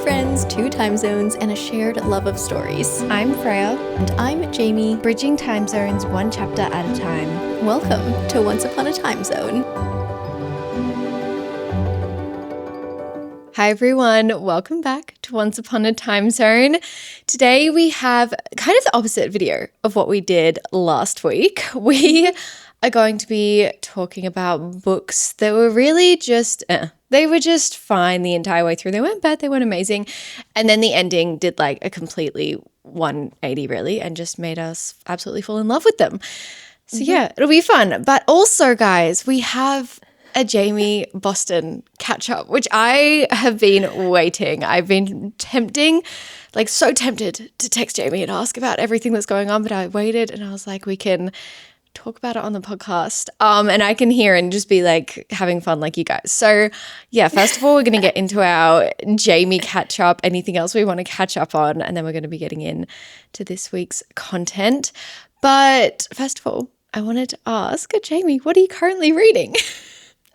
friends, 2 time zones, and a shared love of stories. I'm Freya. And I'm Jamie. Bridging time zones 1 chapter at a time. Welcome to Once Upon a Time Zone. Hi everyone, welcome back to Once Upon a Time Zone. Today we have kind of the opposite video of what we did last week. We are going to be talking about books that were really just, they were just fine the entire way through. They weren't bad, they weren't amazing. And then the ending did like a completely 180 really and just made us absolutely fall in love with them. So yeah, it'll be fun. But also guys, we have a Jamie Boston catch up, which I have been waiting. I've been so tempted to text Jamie and ask about everything that's going on, but I waited and I was like, we can talk about it on the podcast. And I can hear and just be like having fun like you guys. So yeah, first of all, we're going to get into our Jamie catch up, anything else we want to catch up on, and then we're going to be getting in to this week's content. But first of all, I wanted to ask Jamie, what are you currently reading?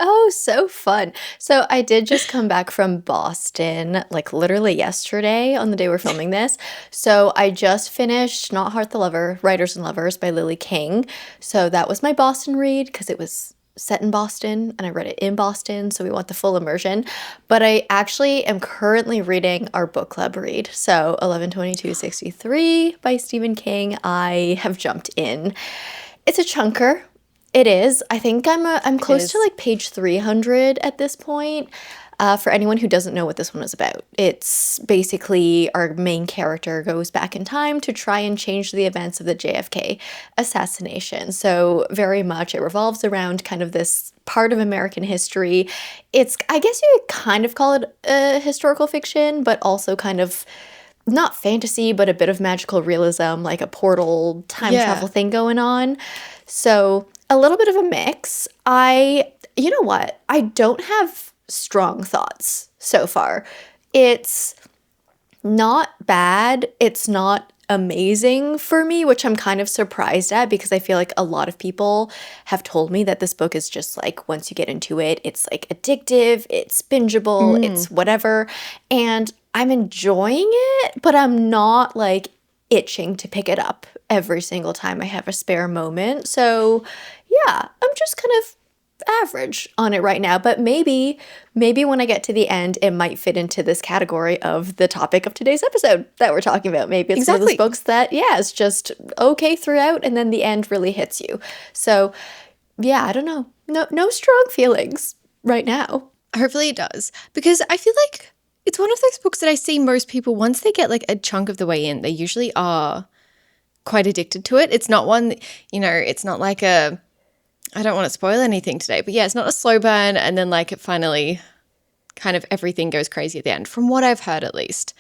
Oh, so fun. So I did just come back from Boston, like literally yesterday on the day we're filming this. So I just finished Not Heart the Lover, Writers and Lovers by Lily King. So that was my Boston read because it was set in Boston and I read it in Boston. So we want the full immersion. But I actually am currently reading our book club read. So 11/22/63 by Stephen King. I have jumped in. It's a chunker. It is. I think I'm close to like page 300 at this point. For anyone who doesn't know what this one is about, it's basically our main character goes back in time to try and change the events of the JFK assassination. So very much it revolves around kind of this part of American history. It's, I guess you could kind of call it a historical fiction, but also kind of not fantasy, but a bit of magical realism, like a portal time travel thing going on. So a little bit of a mix. You know what? I don't have strong thoughts so far. It's not bad. It's not amazing for me, which I'm kind of surprised at because I feel like a lot of people have told me that this book is just like, once you get into it, it's like addictive, it's bingeable, it's whatever. And I'm enjoying it, but I'm not like itching to pick it up every single time I have a spare moment. So yeah, I'm just kind of average on it right now, but maybe when I get to the end, it might fit into this category of the topic of today's episode that we're talking about. Maybe it's one of those books that, it's just okay throughout and then the end really hits you. So yeah, I don't know. No strong feelings right now. Hopefully it does, because I feel like it's one of those books that I see most people, once they get like a chunk of the way in, they usually are quite addicted to it. It's not one, it's not like I don't want to spoil anything today, but yeah, it's not a slow burn and then like it finally kind of everything goes crazy at the end, from what I've heard at least.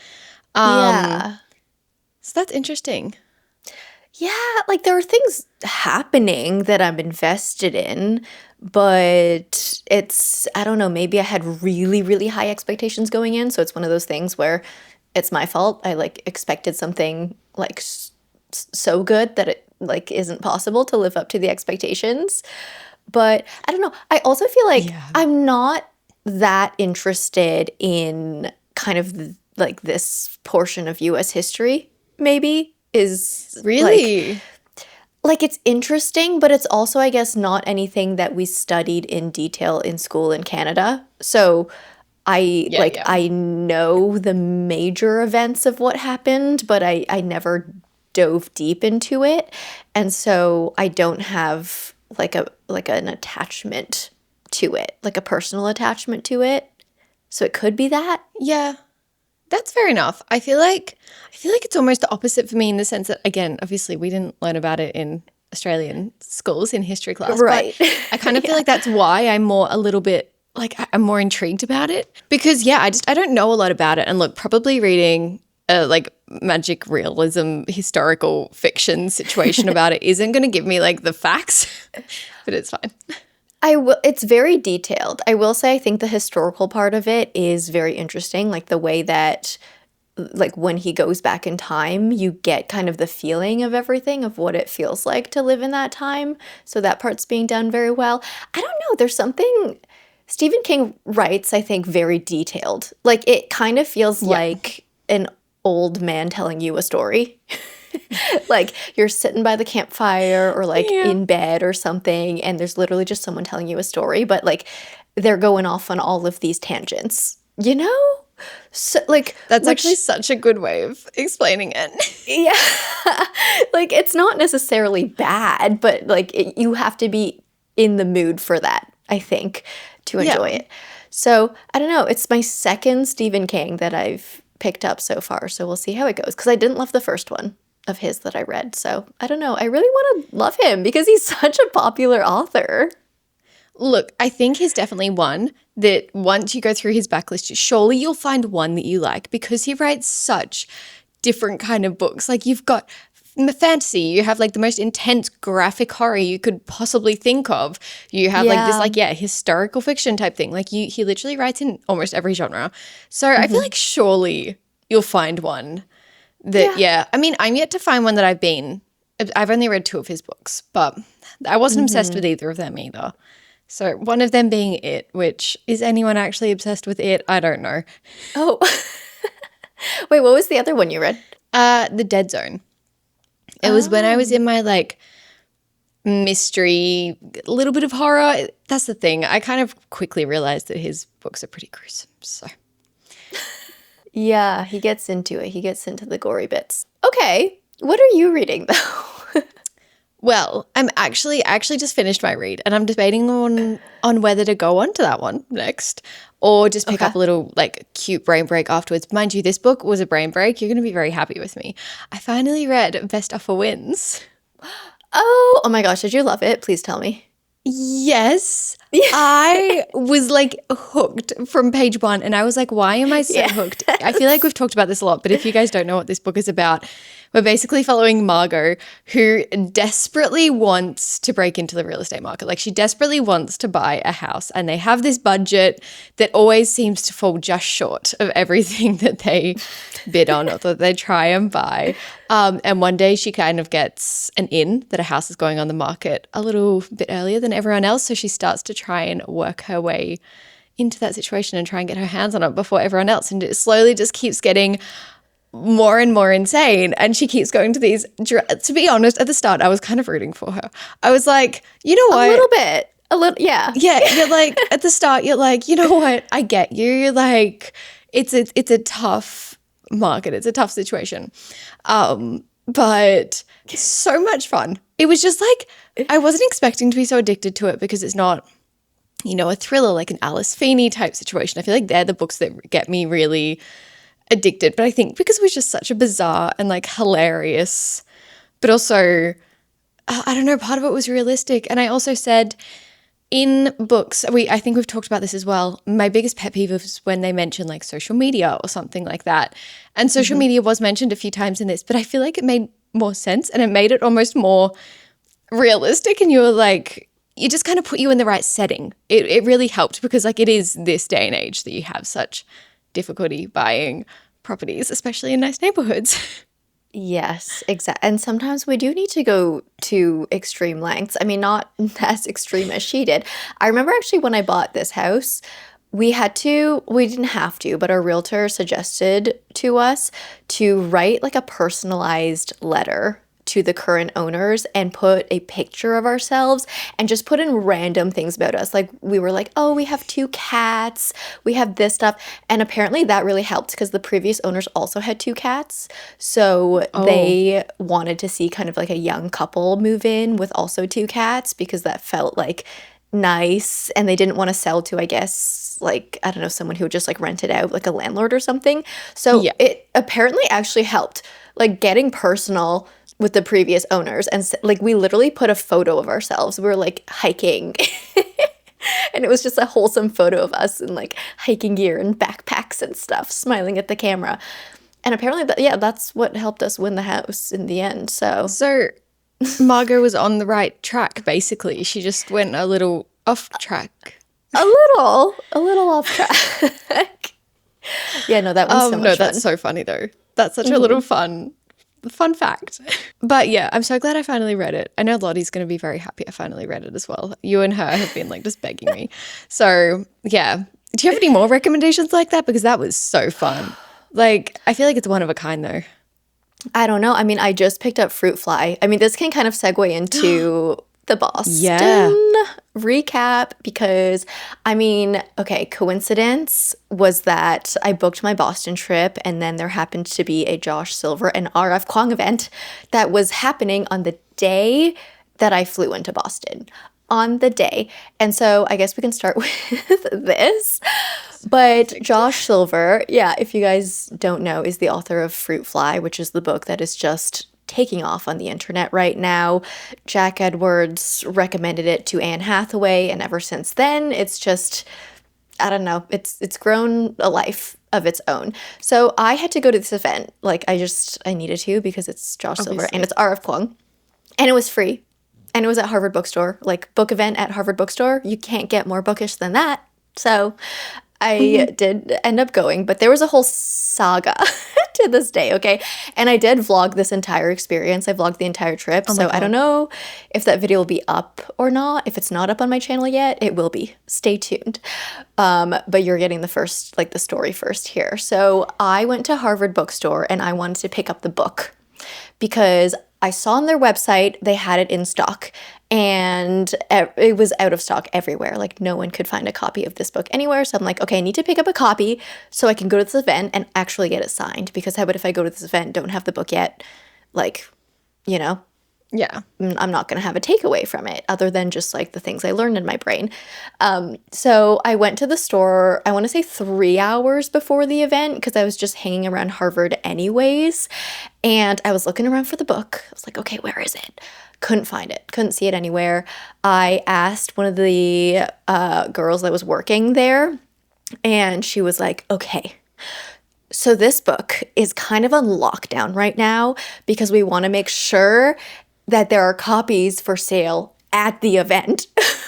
So that's interesting. Yeah, like there are things happening that I'm invested in, but it's, I don't know, maybe I had really, really high expectations going in. So it's one of those things where it's my fault. I like expected something like so good that it like isn't possible to live up to the expectations. But I don't know. I also feel like I'm not that interested in kind of like this portion of US history, maybe, is really like it's interesting, but it's also, I guess, not anything that we studied in detail in school in Canada. So I know the major events of what happened, but I never dove deep into it. And so I don't have like an attachment to it, like a personal attachment to it. So it could be that. Yeah. That's fair enough. I feel like it's almost the opposite for me in the sense that, again, obviously we didn't learn about it in Australian schools in history class. Right. But I kind of feel like that's why I'm more intrigued about it. Because I don't know a lot about it. And look, probably reading like magic realism, historical fiction situation about it isn't going to give me like the facts, but it's fine. It's very detailed. I will say I think the historical part of it is very interesting, like the way that like when he goes back in time, you get kind of the feeling of everything, of what it feels like to live in that time. So that part's being done very well. I don't know, there's something Stephen King writes, I think, very detailed. Like, it kind of feels like an old man telling you a story. Like, you're sitting by the campfire or like in bed or something, and there's literally just someone telling you a story, but like they're going off on all of these tangents, you know? So, like, That's actually such a good way of explaining it. yeah. Like, it's not necessarily bad, but like you have to be in the mood for that, I think, to enjoy it. So, I don't know. It's my second Stephen King that I've picked up so far, so we'll see how it goes. Because I didn't love the first one of his that I read. So, I don't know. I really want to love him because he's such a popular author. Look, I think he's definitely one that once you go through his backlist, surely you'll find one that you like because he writes such different kind of books. Like you've got fantasy, you have like the most intense graphic horror you could possibly think of. You have like this like, historical fiction type thing. Like he literally writes in almost every genre. So I feel like surely you'll find one that, I mean, I'm yet to find one that I've only read 2 of his books, but I wasn't obsessed with either of them either. So one of them being It, which is anyone actually obsessed with It? I don't know. Oh. Wait, what was the other one you read? The Dead Zone. It was when I was in my like mystery, a little bit of horror. That's the thing. I kind of quickly realized that his books are pretty gruesome. So yeah, he gets into it. He gets into the gory bits. Okay, what are you reading though? well, I actually just finished my read and I'm debating on whether to go on to that one next or just pick up a little like cute brain break afterwards. Mind you, this book was a brain break. You're going to be very happy with me. I finally read Best Offer Wins. Oh my gosh, did you love it? Please tell me. Yes. I was like hooked from page 1 and I was like, why am I so hooked? I feel like we've talked about this a lot, but if you guys don't know what this book is about, we're basically following Margot, who desperately wants to break into the real estate market. Like she desperately wants to buy a house and they have this budget that always seems to fall just short of everything that they bid on or that they try and buy. And one day she kind of gets an in that a house is going on the market a little bit earlier than everyone else. So she starts to try and work her way into that situation and try and get her hands on it before everyone else. And it slowly just keeps getting more and more insane. And she keeps going to these, to be honest, at the start, I was kind of rooting for her. I was like, you know what? A little bit. A little, yeah. Yeah, you're like, at the start, you're like, you know what? I get you. You're like, it's a tough market. It's a tough situation. But so much fun. It was just like, I wasn't expecting to be so addicted to it because it's not, you know, a thriller like an Alice Feeney type situation. I feel like they're the books that get me really addicted. But I think because it was just such a bizarre and like hilarious, but also, I don't know, part of it was realistic. And I also said in books, I think we've talked about this as well, my biggest pet peeve is when they mention like social media or something like that. And social media was mentioned a few times in this, but I feel like it made more sense and it made it almost more realistic. And you were like, it just kind of put you in the right setting. It really helped because like it is this day and age that you have such difficulty buying properties, especially in nice neighborhoods. Yes, exactly. And sometimes we do need to go to extreme lengths. I mean, not as extreme as she did. I remember actually when I bought this house, we didn't have to, but our realtor suggested to us to write like a personalized letter to the current owners and put a picture of ourselves and just put in random things about us. Like we were like, oh, we have 2 cats, we have this stuff. And apparently that really helped because the previous owners also had 2 cats. So they wanted to see kind of like a young couple move in with also 2 cats because that felt like nice. And they didn't want to sell to, I guess, like, I don't know, someone who would just like rent it out, like a landlord or something. So it apparently actually helped, like getting personal with the previous owners. And like we literally put a photo of ourselves. We were like hiking and it was just a wholesome photo of us in like hiking gear and backpacks and stuff, smiling at the camera. And apparently that's what helped us win the house in the end. So Margot was on the right track, basically. She just went a little off track. A little off track. Yeah, no, that was so much fun. That's so funny though. That's such a little fun Fun fact. But yeah, I'm so glad I finally read it. I know Lottie's going to be very happy I finally read it as well. You and her have been like just begging me. So yeah. Do you have any more recommendations like that? Because that was so fun. Like, I feel like it's one of a kind though. I don't know. I mean, I just picked up Fruit Fly. I mean, this can kind of segue into the Boston Yeah. recap because, I mean, okay, coincidence was that I booked my Boston trip and then there happened to be a Josh Silver and RF Kwong event that was happening on the day that I flew into Boston. On the day. And so I guess we can start with this. But Josh Silver, yeah, if you guys don't know, is the author of Fruit Fly, which is the book that is just taking off on the internet right now. Jack Edwards recommended it to Anne Hathaway, and ever since then, it's just, I don't know, it's grown a life of its own. So I had to go to this event. Like I needed to because it's Josh Silver and it's R.F. Kuang. And it was free. And it was at Harvard Bookstore, like book event at Harvard Bookstore. You can't get more bookish than that. So I did end up going, but there was a whole saga to this day, okay? And I did vlog this entire experience. I vlogged the entire trip. So I don't know if that video will be up or not. If it's not up on my channel yet, it will be. Stay tuned. But you're getting the story first here. So I went to Harvard Bookstore and I wanted to pick up the book because I saw on their website they had it in stock and it was out of stock everywhere. Like no one could find a copy of this book anywhere. So I'm like, okay, I need to pick up a copy so I can go to this event and actually get it signed because how about if I go to this event, don't have the book yet, like, you know, Yeah. I'm not going to have a takeaway from it other than just like the things I learned in my brain. So I went to the store, I want to say 3 hours before the event because I was just hanging around Harvard anyways. And I was looking around for the book. I was like, okay, where is it? Couldn't find it. Couldn't see it anywhere. I asked one of the girls that was working there and she was like, okay, so this book is kind of on lockdown right now because we want to make sure that there are copies for sale at the event,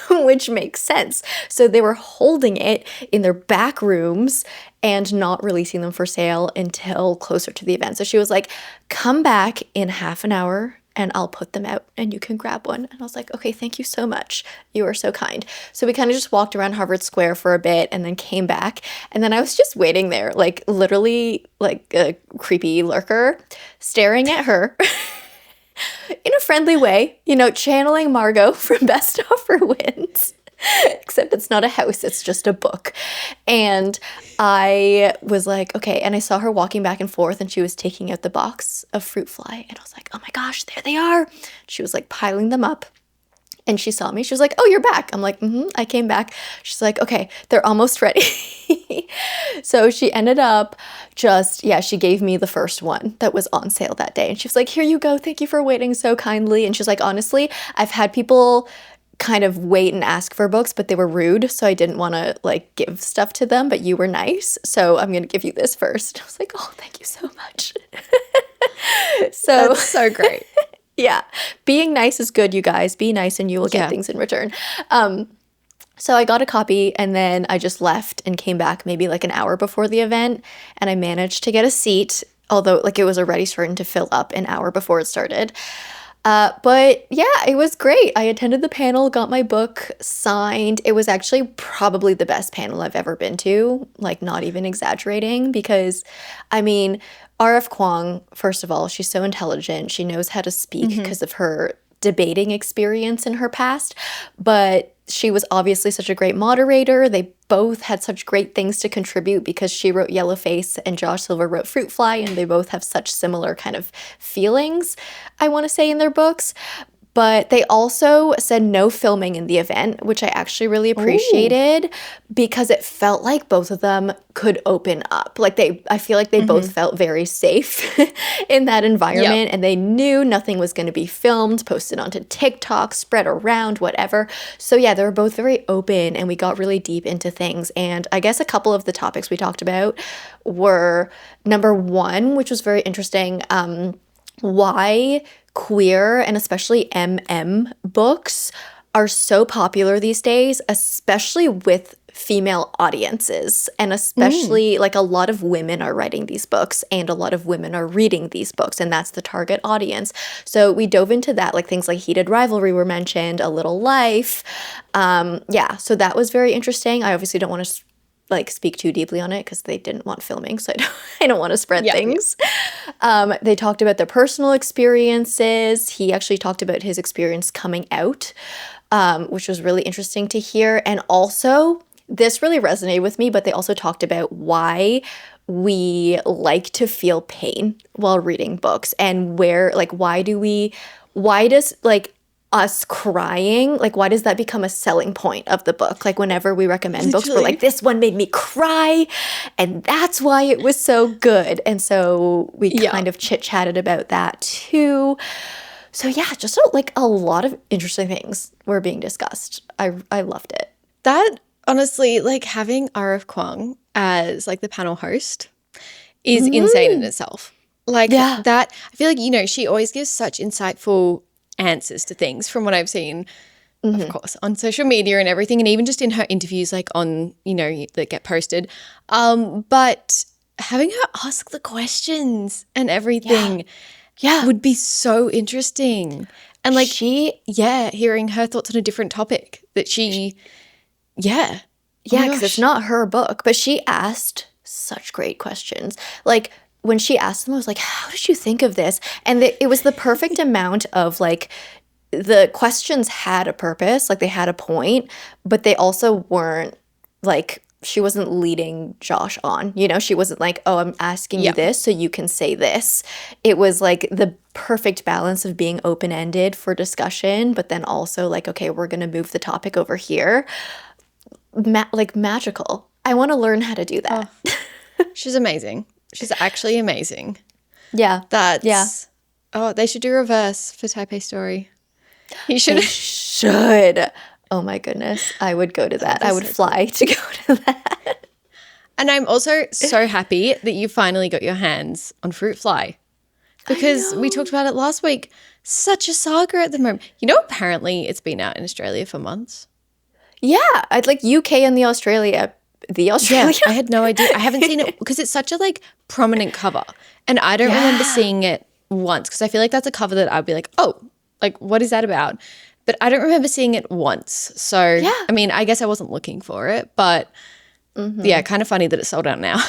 which makes sense. So they were holding it in their back rooms and not releasing them for sale until closer to the event. So she was like, come back in half an hour and I'll put them out and you can grab one. And I was like, okay, thank you so much. You are so kind. So we kind of just walked around Harvard Square for a bit and then came back. And then I was just waiting there, like literally like a creepy lurker, staring at her in a friendly way, you know, channeling Margot from Best Offer Wins. Except it's not a house, it's just a book. And I was like, okay. And I saw her walking back and forth and she was taking out the box of Fruit Fly. And I was like, oh my gosh, there they are. She was like piling them up. And she saw me. She was like, oh, you're back. I'm like, I came back. She's like, okay, they're almost ready. So she ended up she gave me the first one that was on sale that day. And she was like, here you go. Thank you for waiting so kindly. And she's like, honestly, I've had people kind of wait and ask for books, but they were rude. So I didn't want to like give stuff to them, but you were nice. So I'm going to give you this first. I was like, oh, thank you so much. So That's so great. yeah, being nice is good, you guys. Be nice and you will get things in return. So I got a copy and then I just left and came back maybe like an hour before the event and I managed to get a seat, although like it was already starting to fill up an hour before it started. But yeah, it was great. I attended the panel, got my book signed. It was actually probably the best panel I've ever been to, like not even exaggerating, because I mean, R.F. Kuang, first of all, she's so intelligent. She knows how to speak because of her debating experience in her past, but she was obviously such a great moderator. They both had such great things to contribute because she wrote Yellowface and Josh Silver wrote Fruit Fly, and they both have such similar kind of feelings, I want to say, in their books. But they also said no filming in the event, which I actually really appreciated because it felt like both of them could open up. Like I feel like they both felt very safe in that environment and they knew nothing was going to be filmed, posted onto TikTok, spread around, whatever. So yeah, they were both very open and we got really deep into things. And I guess a couple of the topics we talked about were number one, which was very interesting, why queer and especially MM books are so popular these days, especially with female audiences, and especially like a lot of women are writing these books and a lot of women are reading these books, and that's the target audience. So we dove into that, like things like Heated Rivalry were mentioned, A Little Life. Yeah, so that was very interesting. I obviously don't want to like speak too deeply on it because they didn't want filming, so I don't want to spread things. They talked about their personal experiences. He actually talked about his experience coming out, which was really interesting to hear. And also, this really resonated with me, but they also talked about why we like to feel pain while reading books, and why does like us crying, like why does that become a selling point of the book? Like whenever we recommend books, we're like, this one made me cry and that's why it was so good. And so we kind of chit-chatted about that too. So yeah, just like a lot of interesting things were being discussed. I loved it. That honestly, like having RF Kwong as like the panel host is insane in itself. Like that, I feel like, you know, she always gives such insightful answers to things from what I've seen, of course, on social media and everything, and even just in her interviews, like on, you know, that get posted. But having her ask the questions and everything would be so interesting. And like hearing her thoughts on a different topic that because it's not her book, but she asked such great questions. Like when she asked them, I was like, how did you think of this? And it was the perfect amount of like, the questions had a purpose, like they had a point, but they also weren't like, she wasn't leading Josh on, you know? She wasn't like, oh, I'm asking you this so you can say this. It was like the perfect balance of being open-ended for discussion, but then also like, okay, we're going to move the topic over here. Like magical. I want to learn how to do that. Oh, she's amazing. She's actually amazing. Yeah. Oh, they should do reverse for Taipei Story. You should. Oh my goodness. I would go to that. I would fly to go to that. And I'm also so happy that you finally got your hands on Fruit Fly, because we talked about it last week. Such a saga at the moment. You know, apparently it's been out in Australia for months. Yeah. I'd like UK and the Australia. Yeah, I had no idea. I haven't seen it because it's such a like prominent cover, and I don't remember seeing it once, because I feel like that's a cover that I'd be like, oh, like what is that about? But I don't remember seeing it once. So I mean, I guess I wasn't looking for it, but kind of funny that it's sold out now.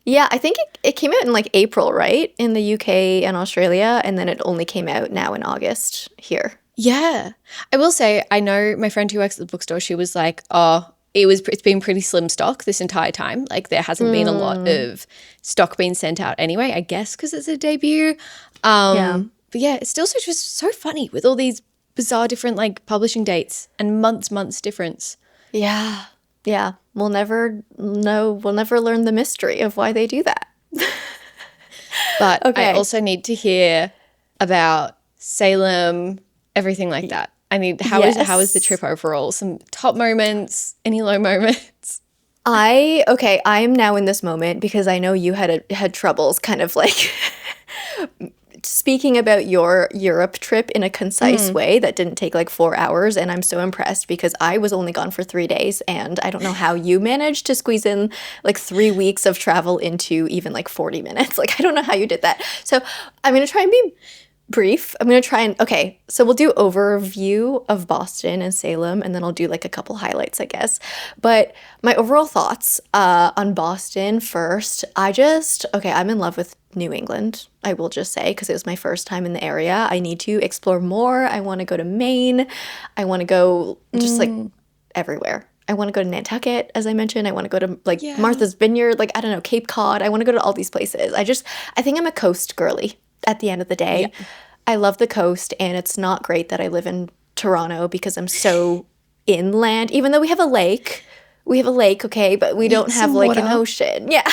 Yeah, I think it came out in like April, right? In the UK and Australia, and then it only came out now in August here. Yeah. I will say, I know my friend who works at the bookstore, she was like, oh, it's been pretty slim stock this entire time. Like there hasn't been a lot of stock being sent out anyway, I guess because it's a debut. But yeah, it's still just so funny with all these bizarre different like publishing dates and months difference. Yeah. Yeah. We'll never know. We'll never learn the mystery of why they do that. But I also need to hear about Salem, everything like that. I need how is the trip overall? Some top moments, any low moments? I am now in this moment because I know you had troubles kind of like speaking about your Europe trip in a concise way that didn't take like 4 hours, and I'm so impressed because I was only gone for 3 days, and I don't know how you managed to squeeze in like 3 weeks of travel into even like 40 minutes. Like I don't know how you did that. So I'm going to try and be brief. I'm going to try and, so we'll do overview of Boston and Salem, and then I'll do like a couple highlights, I guess. But my overall thoughts on Boston first, I'm in love with New England, I will just say, because it was my first time in the area. I need to explore more. I want to go to Maine. I want to go just like everywhere. I want to go to Nantucket, as I mentioned. I want to go to like Martha's Vineyard, like, I don't know, Cape Cod. I want to go to all these places. I think I'm a coast girly at the end of the day. Yeah. I love the coast, and it's not great that I live in Toronto because I'm so inland, even though we have a lake. We have a lake, okay, but we don't have like an ocean. Yeah.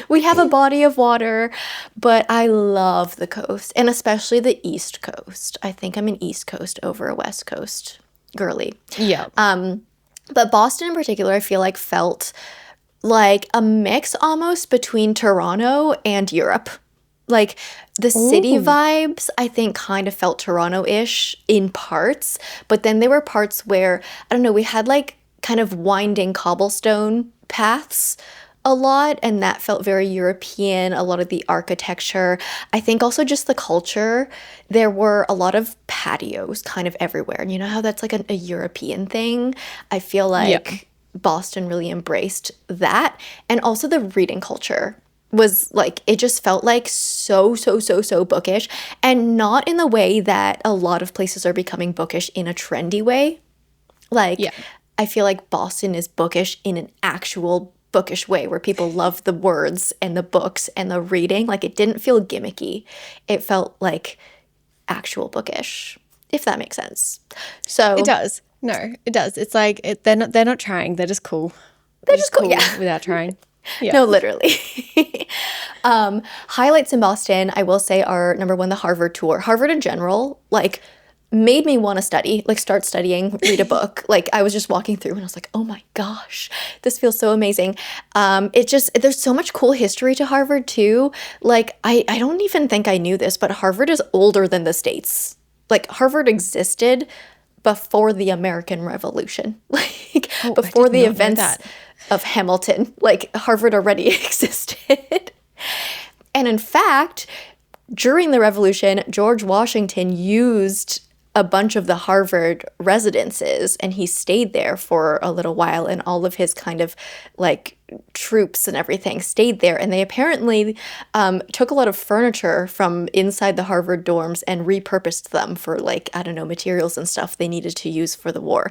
We have a body of water, but I love the coast, and especially the East Coast. I think I'm an East Coast over a West Coast girly. Yeah. But Boston in particular, I feel like felt like a mix almost between Toronto and Europe. Like the city vibes, I think, kind of felt Toronto-ish in parts, but then there were parts where, I don't know, we had like kind of winding cobblestone paths a lot, and that felt very European, a lot of the architecture. I think also just the culture. There were a lot of patios kind of everywhere. And you know how that's like a European thing? I feel like Boston really embraced that. And also the reading culture was like, it just felt like so bookish, and not in the way that a lot of places are becoming bookish in a trendy way. Like, I feel like Boston is bookish in an actual bookish way where people love the words and the books and the reading. Like, it didn't feel gimmicky. It felt like actual bookish, if that makes sense. So It does. No, it does. It's like they're not trying. They're just cool. they're just cool. Yeah. Without trying. Yeah. No, literally. Highlights in Boston, I will say, are number one, the Harvard tour. Harvard in general, like, made me want to study, like start studying, read a book. Like, I was just walking through and I was like, oh my gosh, this feels so amazing. There's so much cool history to Harvard too. Like, I don't even think I knew this, but Harvard is older than the States. Like, Harvard existed before the American Revolution, like before the events of Hamilton. Like, Harvard already existed. And in fact, during the Revolution, George Washington used a bunch of the Harvard residences, and he stayed there for a little while, and all of his kind of like troops and everything stayed there. And they apparently took a lot of furniture from inside the Harvard dorms and repurposed them for, like, I don't know, materials and stuff they needed to use for the war.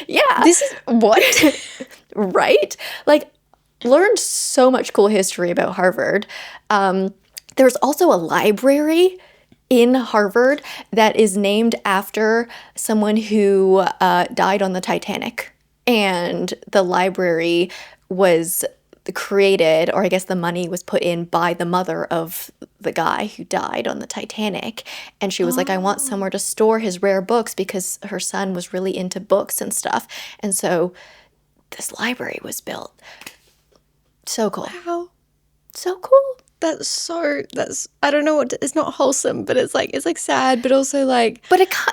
Yeah. This is what? Right? Like, learned so much cool history about Harvard. There's also a library in Harvard that is named after someone who died on the Titanic. And the library was created, or I guess the money was put in by the mother of the guy who died on the Titanic. And she was like, I want somewhere to store his rare books, because her son was really into books and stuff. And so this library was built. So cool. Wow. So cool. That's I don't know it's not wholesome, but it's like sad, but also like. But it kind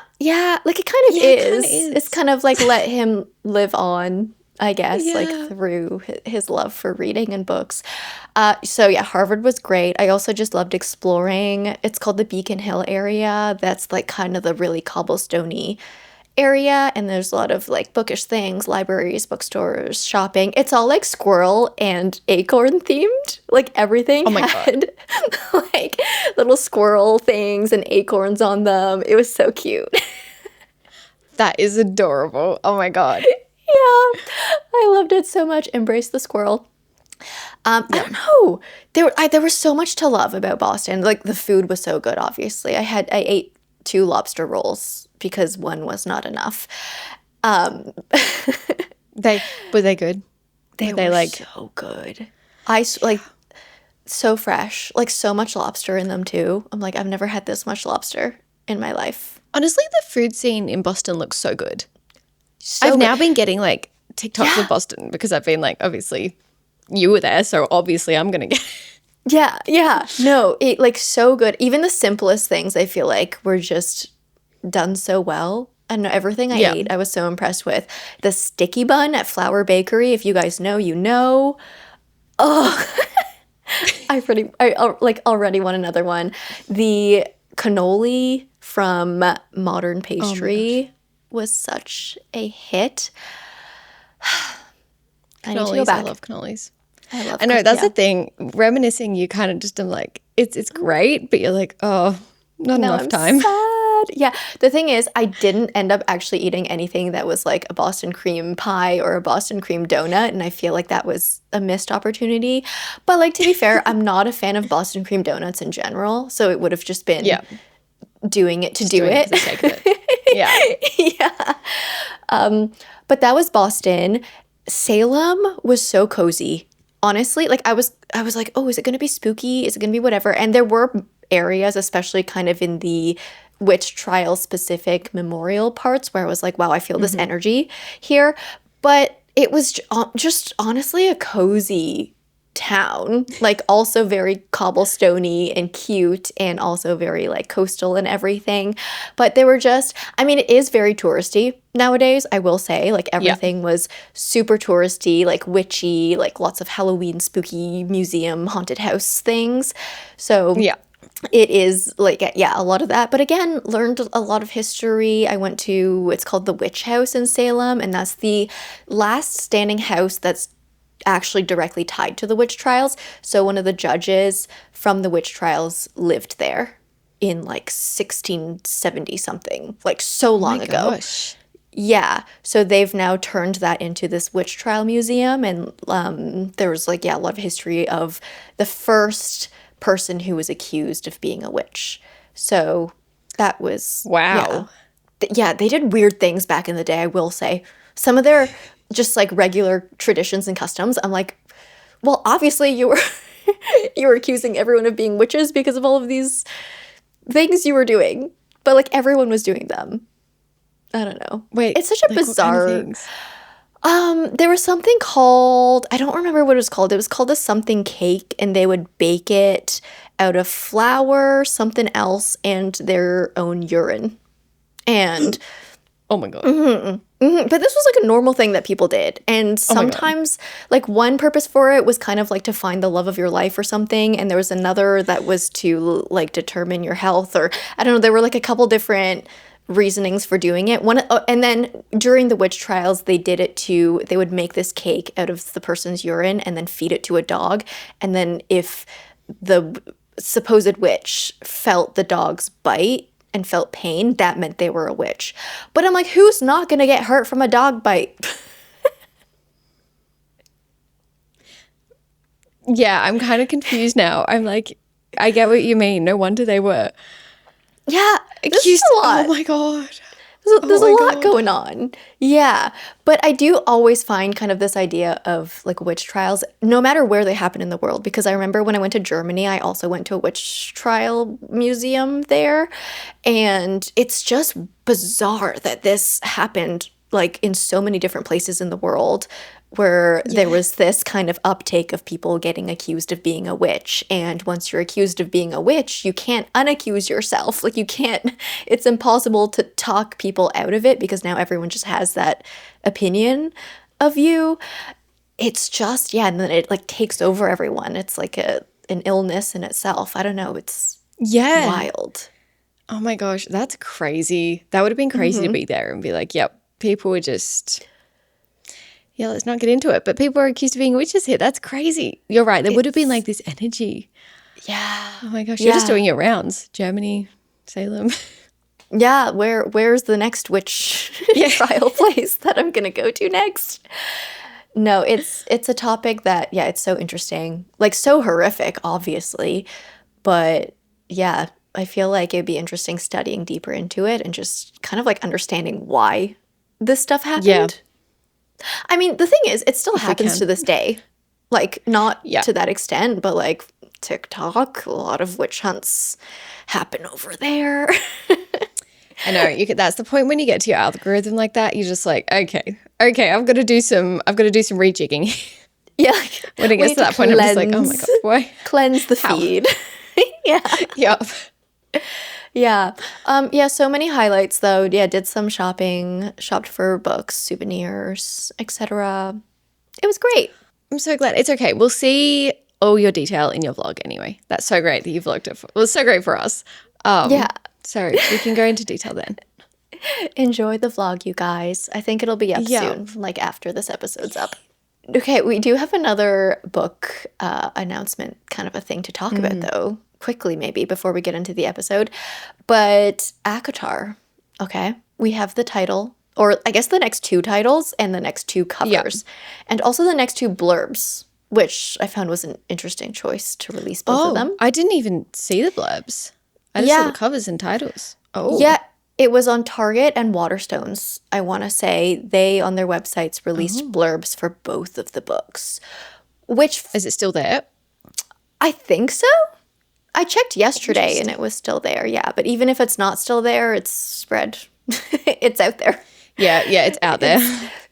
of is. It's kind of like, let him live on, I guess, like through his love for reading and books. So yeah, Harvard was great. I also just loved exploring. It's called the Beacon Hill area. That's like kind of the really cobblestoney area, and there's a lot of like bookish things, libraries, bookstores, shopping. It's all like squirrel and acorn themed. Like, everything had like little squirrel things and acorns on them. It was so cute. That is adorable. Oh my God. Yeah, I loved it so much. Embrace the squirrel. I don't know. There was so much to love about Boston. Like, the food was so good. Obviously, I ate 2 lobster rolls because one was not enough. Were they good? They were like so good. So fresh, like so much lobster in them too. I'm like, I've never had this much lobster in my life. Honestly, the food scene in Boston looks so good. I've now been getting like TikToks of Boston because I've been like, obviously you were there, so obviously I'm gonna get. Yeah. No, it like so good. Even the simplest things, I feel like, were just done so well. And everything I ate, I was so impressed with. The sticky bun at Flour Bakery, if you guys know, you know. Oh, I already want another one. The cannoli from Modern Pastry was such a hit. I need to go back. I love cannolis. I know that's the thing. Reminiscing, you kind of just am like, it's great, but you're like, oh, not enough time. Sad. Yeah. The thing is, I didn't end up actually eating anything that was like a Boston cream pie or a Boston cream donut, and I feel like that was a missed opportunity. But like, to be fair, I'm not a fan of Boston cream donuts in general, so it would have just been doing it to do it. For the sake of it. Yeah. But that was Boston. Salem was so cozy. Honestly, like I was like, oh, is it going to be spooky? Is it going to be whatever? And there were areas, especially kind of in the witch trial specific memorial parts, where I was like, wow, I feel this energy here. But it was just honestly a cozy town, like also very cobblestoney and cute and also very like coastal and everything. But they were just, I mean, it is very touristy nowadays, I will say. Like Yeah. everything was super touristy, like witchy, like lots of Halloween spooky museum haunted house things. So Yeah. it is like, yeah, a lot of that. But again, learned a lot of history. I went to, it's called the Witch House in Salem, and that's the last standing house that's actually directly tied to the witch trials. So one of the judges from the witch trials lived there in like 1670 something, like so Oh my long ago. gosh. Yeah, so they've now turned that into this witch trial museum, and there was like, yeah, a lot of history of the first person who was accused of being a witch. So that was, yeah. Wow. Yeah, they did weird things back in the day, I will say. Some of their just like regular traditions and customs, I'm like, well, obviously you were you were accusing everyone of being witches because of all of these things you were doing. But like everyone was doing them. I don't know. Wait, It's such a like what kind of bizarre. things? There was something called, I don't remember what it was called. It was called a something cake, and they would bake it out of flour, something else, and their own urine. And Oh my god. but this was like a normal thing that people did. And Oh my God. sometimes, like, one purpose for it was kind of like to find the love of your life or something. And there was another that was to, like, determine your health, or I don't know. There were like a couple different reasonings for doing it. And then during the witch trials, they did it to, they would make this cake out of the person's urine and then feed it to a dog. And then if the supposed witch felt the dog's bite and felt pain, that meant they were a witch. But I'm like, who's not gonna get hurt from a dog bite? Yeah, I'm kind of confused now. I'm like, I get what you mean. No wonder they were Yeah, this is accused. a lot. Oh my god. There's Oh a my lot God. going on. Yeah. But I do always find kind of this idea of like witch trials, no matter where they happen in the world. Because I remember when I went to Germany, I also went to a witch trial museum there. And it's just bizarre that this happened like in so many different places in the world, where there was this kind of uptake of people getting accused of being a witch. And once you're accused of being a witch, you can't unaccuse yourself. Like, you can't, it's impossible to talk people out of it because now everyone just has that opinion of you. It's just, yeah, and then it like takes over everyone. It's like an illness in itself. I don't know. It's Yeah. wild. Oh my gosh, that's crazy. That would have been crazy to be there and be like, yep, people were just, yeah, let's not get into it. But people are accused of being witches here. That's crazy. You're right. There would have been like this energy. Yeah. Oh my gosh, you're just Yeah. doing your rounds. Germany, Salem. Yeah, where's the next witch trial place that I'm gonna go to next? No, it's a topic that, yeah, it's so interesting. Like, so horrific, obviously. But yeah, I feel like it'd be interesting studying deeper into it and just kind of like understanding why this stuff happened. Yeah. I mean, the thing is, it still happens can. to this day. Like, not Yeah. to that extent, but like TikTok, a lot of witch hunts happen over there. I know. That's the point when you get to your algorithm like that. You're just like, okay, I've got to do some rejigging. Yeah. Like, When it we gets need to that point, I'm just like, oh my cleanse- god, why? Cleanse the How? feed. Yeah. Yep. Yeah. Yeah, so many highlights though. Yeah, did some shopping, shopped for books, souvenirs, etc. It was great. I'm so glad. It's okay. We'll see all your detail in your vlog anyway. That's so great that you vlogged it. It was so great for us. Yeah. So we can go into detail then. Enjoy the vlog, you guys. I think it'll be up Yeah. soon, like after this episode's up. Okay, we do have another book announcement, kind of a thing to talk about though, quickly maybe before we get into the episode. But ACOTAR, okay, we have the title, or I guess the next two titles and the next two covers, and also the next two blurbs, which I found was an interesting choice to release both of them. I didn't even see the blurbs. I just saw Yeah. the covers and titles. Oh. Yeah, it was on Target and Waterstones. I want to say they on their websites released blurbs for both of the books, which Is it still there? I think so. I checked yesterday and it was still there. Yeah, but even if it's not still there, it's spread. It's out there. Yeah, it's out there.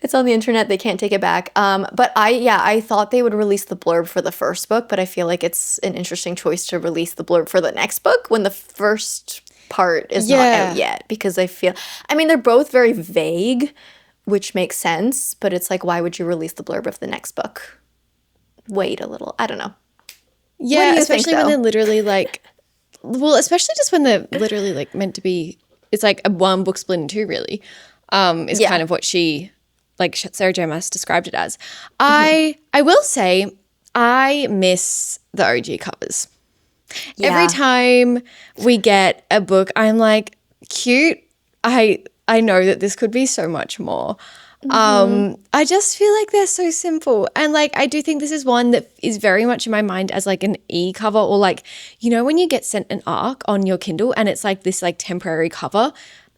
It's on the internet. They can't take it back. But I thought they would release the blurb for the first book, but I feel like it's an interesting choice to release the blurb for the next book when the first part is not out yet, because I mean, they're both very vague, which makes sense, but it's like, why would you release the blurb of the next book? Wait a little. I don't know. Yeah, especially when they're literally like, well, especially just when they're literally like meant to be, it's like a one book split in two, really, is kind of what she, like Sarah J. Maas described it as. I will say I miss the OG covers. Yeah. Every time we get a book, I'm like, cute. I know that this could be so much more. I just feel like they're so simple. And like, I do think this is one that is very much in my mind as like an e-cover, or like, you know, when you get sent an ARC on your Kindle and it's like this like temporary cover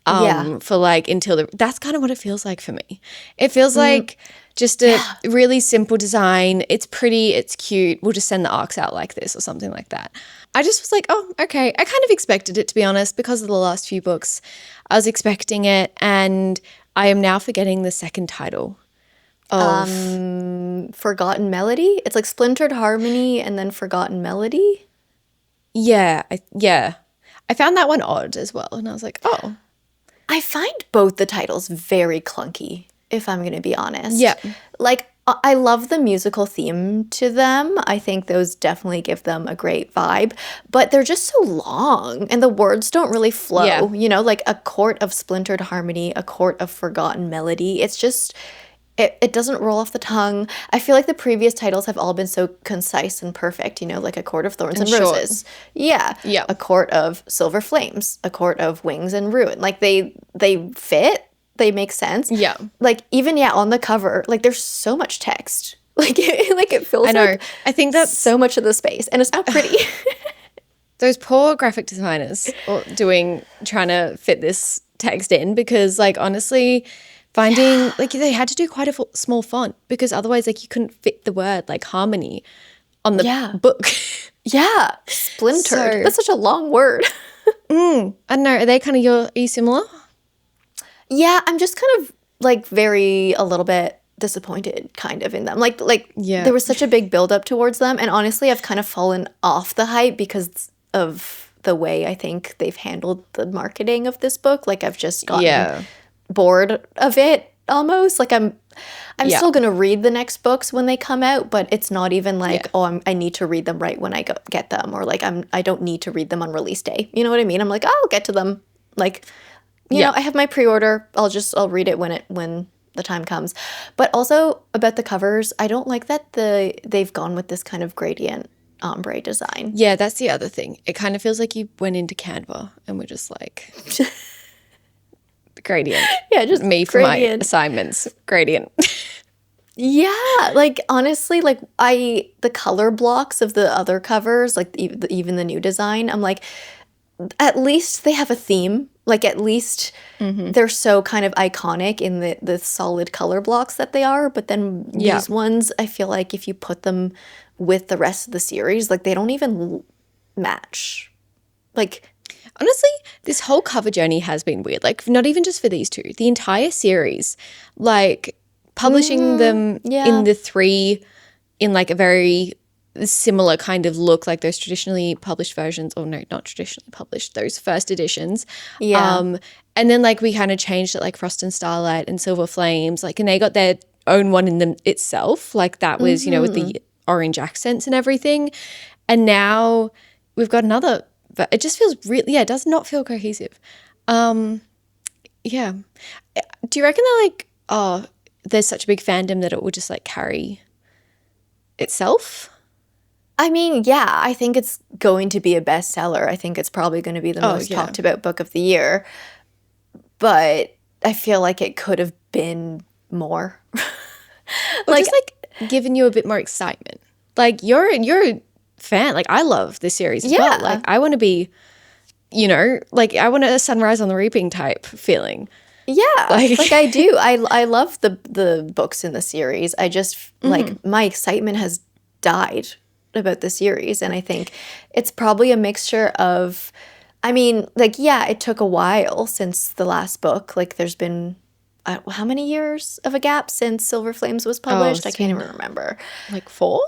for like that's kind of what it feels like for me. It feels like just a really simple design. It's pretty, it's cute. We'll just send the ARCs out like this or something like that. I just was like, oh, okay. I kind of expected it, to be honest, because of the last few books. I was expecting it, and I am now forgetting the second title of Forgotten Melody. It's like Splintered Harmony and then Forgotten Melody. Yeah. I found that one odd as well, and I was like, oh. I find both the titles very clunky, if I'm going to be honest. Yeah. Like, I love the musical theme to them. I think those definitely give them a great vibe, but they're just so long and the words don't really flow. Yeah. You know, like A Court of Splintered Harmony, A Court of Forgotten Melody. It's just, it doesn't roll off the tongue. I feel like the previous titles have all been so concise and perfect, you know, like A Court of Thorns and Roses. Yeah. A Court of Silver Flames, A Court of Wings and Ruin. Like they fit. They make sense. Yeah. Like, even, on the cover, like, there's so much text. Like, it feels I know. like I think that's so much of the space, and it's not pretty. Those poor graphic designers trying to fit this text in, because, like, honestly, finding, like, they had to do quite a small font, because otherwise, like, you couldn't fit the word, like, harmony on the book. Yeah. Splintered. That's such a long word. I don't know. Are you similar? Yeah, I'm just kind of like a little bit disappointed kind of in them. Like there was such a big build up towards them, and honestly I've kind of fallen off the hype because of the way I think they've handled the marketing of this book. Like, I've just gotten bored of it almost. Like, I'm still going to read the next books when they come out, but it's not even like, I need to read them right when I get them, or like I don't need to read them on release day. You know what I mean? I'm like, I'll get to them. Like, you know, I have my pre-order. I'll read it when the time comes. But also about the covers, I don't like that they've gone with this kind of gradient ombre design. Yeah, that's the other thing. It kind of feels like you went into Canva and were just like gradient. Yeah, just me for gradient. My assignments. Gradient. Yeah, like, honestly, like, the color blocks of the other covers, like even the new design, I'm like, at least they have a theme. Like, at least they're so kind of iconic in the solid color blocks that they are. But then these ones, I feel like if you put them with the rest of the series, like, they don't even match. Like, honestly, this whole cover journey has been weird. Like, not even just for these two. The entire series, like, publishing them in the three in, like, a very similar kind of look, like those traditionally published versions, or no, not traditionally published, those first editions. And then, like, we kind of changed it, like Frost and Starlight and Silver Flames, like, and they got their own one in them itself. Like, that was, you know, with the orange accents and everything. And now we've got another, but it just feels really, it does not feel cohesive. Do you reckon they're like, oh, there's such a big fandom that it will just, like, carry itself? I mean, yeah, I think it's going to be a bestseller. I think it's probably going to be the most talked about book of the year. But I feel like it could have been more. Like, just, like, giving you a bit more excitement. Like, you're a fan. Like, I love this series as well. Like, I want to be, you know, like, I want a Sunrise on the Reaping type feeling. Yeah, like I do. I love the books in the series. I just, like, my excitement has died about the series, and I think it's probably a mixture of, I mean, like, it took a while since the last book. Like, there's been how many years of a gap since Silver Flames was Oh, published? I it's can't been even remember. like 4?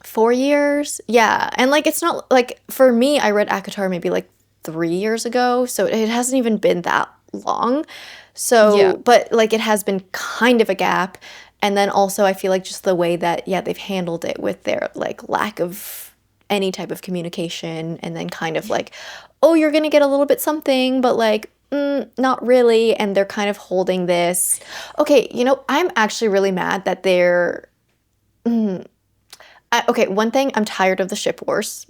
4 years? Yeah. And like it's not like for me, I read ACOTAR maybe like 3 years ago. So it hasn't even been that long. Yeah. So, but like it has been kind of a gap. And then also I feel like just the way that, yeah, they've handled it with their like lack of any type of communication and then kind of like, oh, you're gonna get a little bit something, but like, not really. And they're kind of holding this. Okay, I'm actually really mad that they're. Okay, one thing, I'm tired of the ship wars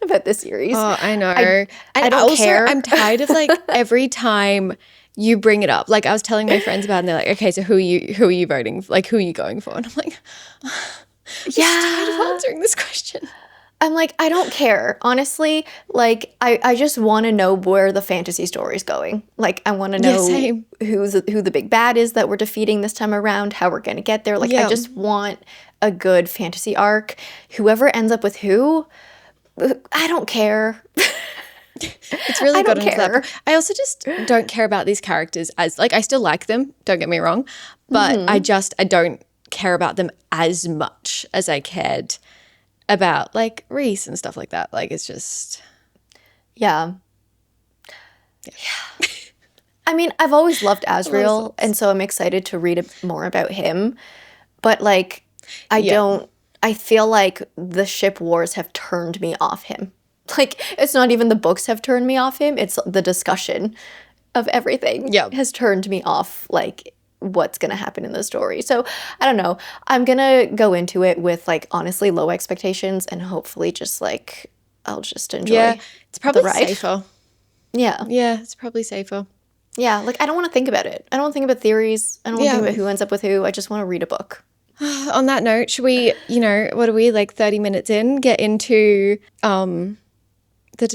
about this series. Oh, I know. I And don't also, care. I'm tired of like every time you bring it up. Like I was telling my friends about it and they're like, okay, so who are you voting? Like who are you going for? And I'm like, I'm just tired of Yeah. answering this question. I'm like, I don't care. Honestly, like I just want to know where the fantasy story is going. Like I want to Yeah, know same. who the big bad is that we're defeating this time around, how we're going to get there. Like I Yeah. just want a good fantasy arc. Whoever ends up with who, I don't care. It's really I don't gotten to that care. point. I also just don't care about these characters as like I still like them, don't get me wrong, but I don't care about them as much as I cared about like Reese and stuff like that. Like it's just Yeah. I mean, I've always loved a lot of Asriel, thoughts. and so I'm excited to read more about him. But like, Yeah. I feel like the ship wars have turned me off him. Like, it's not even the books have turned me off him, it's the discussion of everything Yeah. has turned me off, like, what's gonna happen in the story. So, I don't know. I'm gonna go into it with, like, honestly low expectations and hopefully just, like, I'll just Yeah. enjoy It's probably the ride. safer. Yeah. Yeah, it's probably safer. Yeah, like I don't want to think about it. I don't want to think about theories. I don't want to Yeah. think about who ends up with who. I just want to read a book. On that note, should we, what are we, like 30 minutes in, get into what am I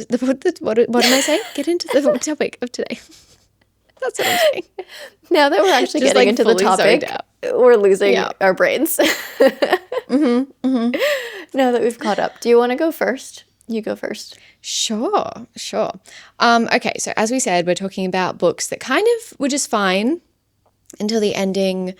saying? Get into the topic of today. That's what I'm saying. Now that we're actually Just, getting like, into the fully zoned topic, out. we're losing Yeah. our brains. Now that we've caught up, do you want to go first? You go first. Sure. Okay, so as we said, we're talking about books that kind of were just fine until the ending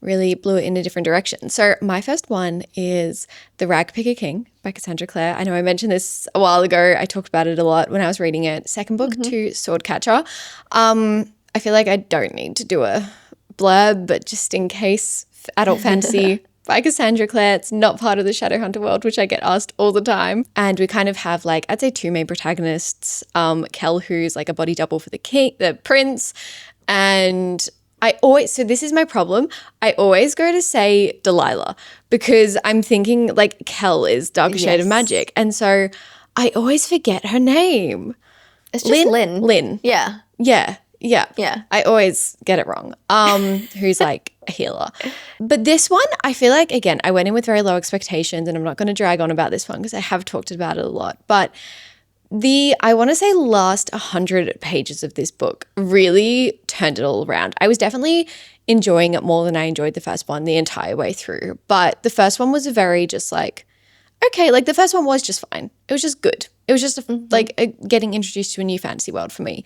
really blew it in a different direction. So my first one is The Ragpicker King by Cassandra Clare. I know I mentioned this a while ago. I talked about it a lot when I was reading it. Second book to Swordcatcher. I feel like I don't need to do a blurb, but just in case, adult fantasy by Cassandra Clare. It's not part of the Shadowhunter world, which I get asked all the time. And we kind of have like, I'd say 2 main protagonists. Kel, who's like a body double for the prince, and so this is my problem. I always go to say Delilah because I'm thinking like Kel is Dark Shade of Yes. Magic. And so I always forget her name. It's just Lynn. Lynn. Yeah. Yeah. Yeah. I always get it wrong. Who's like a healer. But this one, I feel like, again, I went in with very low expectations and I'm not going to drag on about this one because I have talked about it a lot. But I want to say last 100 pages of this book really turned it all around. I was definitely enjoying it more than I enjoyed the first one the entire way through. But the first one was a very just like, okay, like the first one was just fine. It was just good. It was just getting introduced to a new fantasy world for me.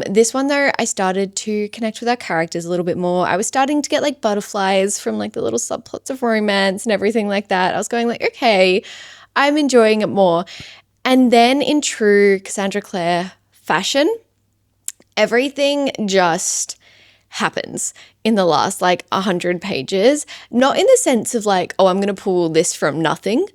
This one though, I started to connect with our characters a little bit more. I was starting to get like butterflies from like the little subplots of romance and everything like that. I was going like, okay, I'm enjoying it more. And then in true Cassandra Clare fashion, everything just happens in the last like 100 pages. Not in the sense of like, oh, I'm going to pull this from nothing.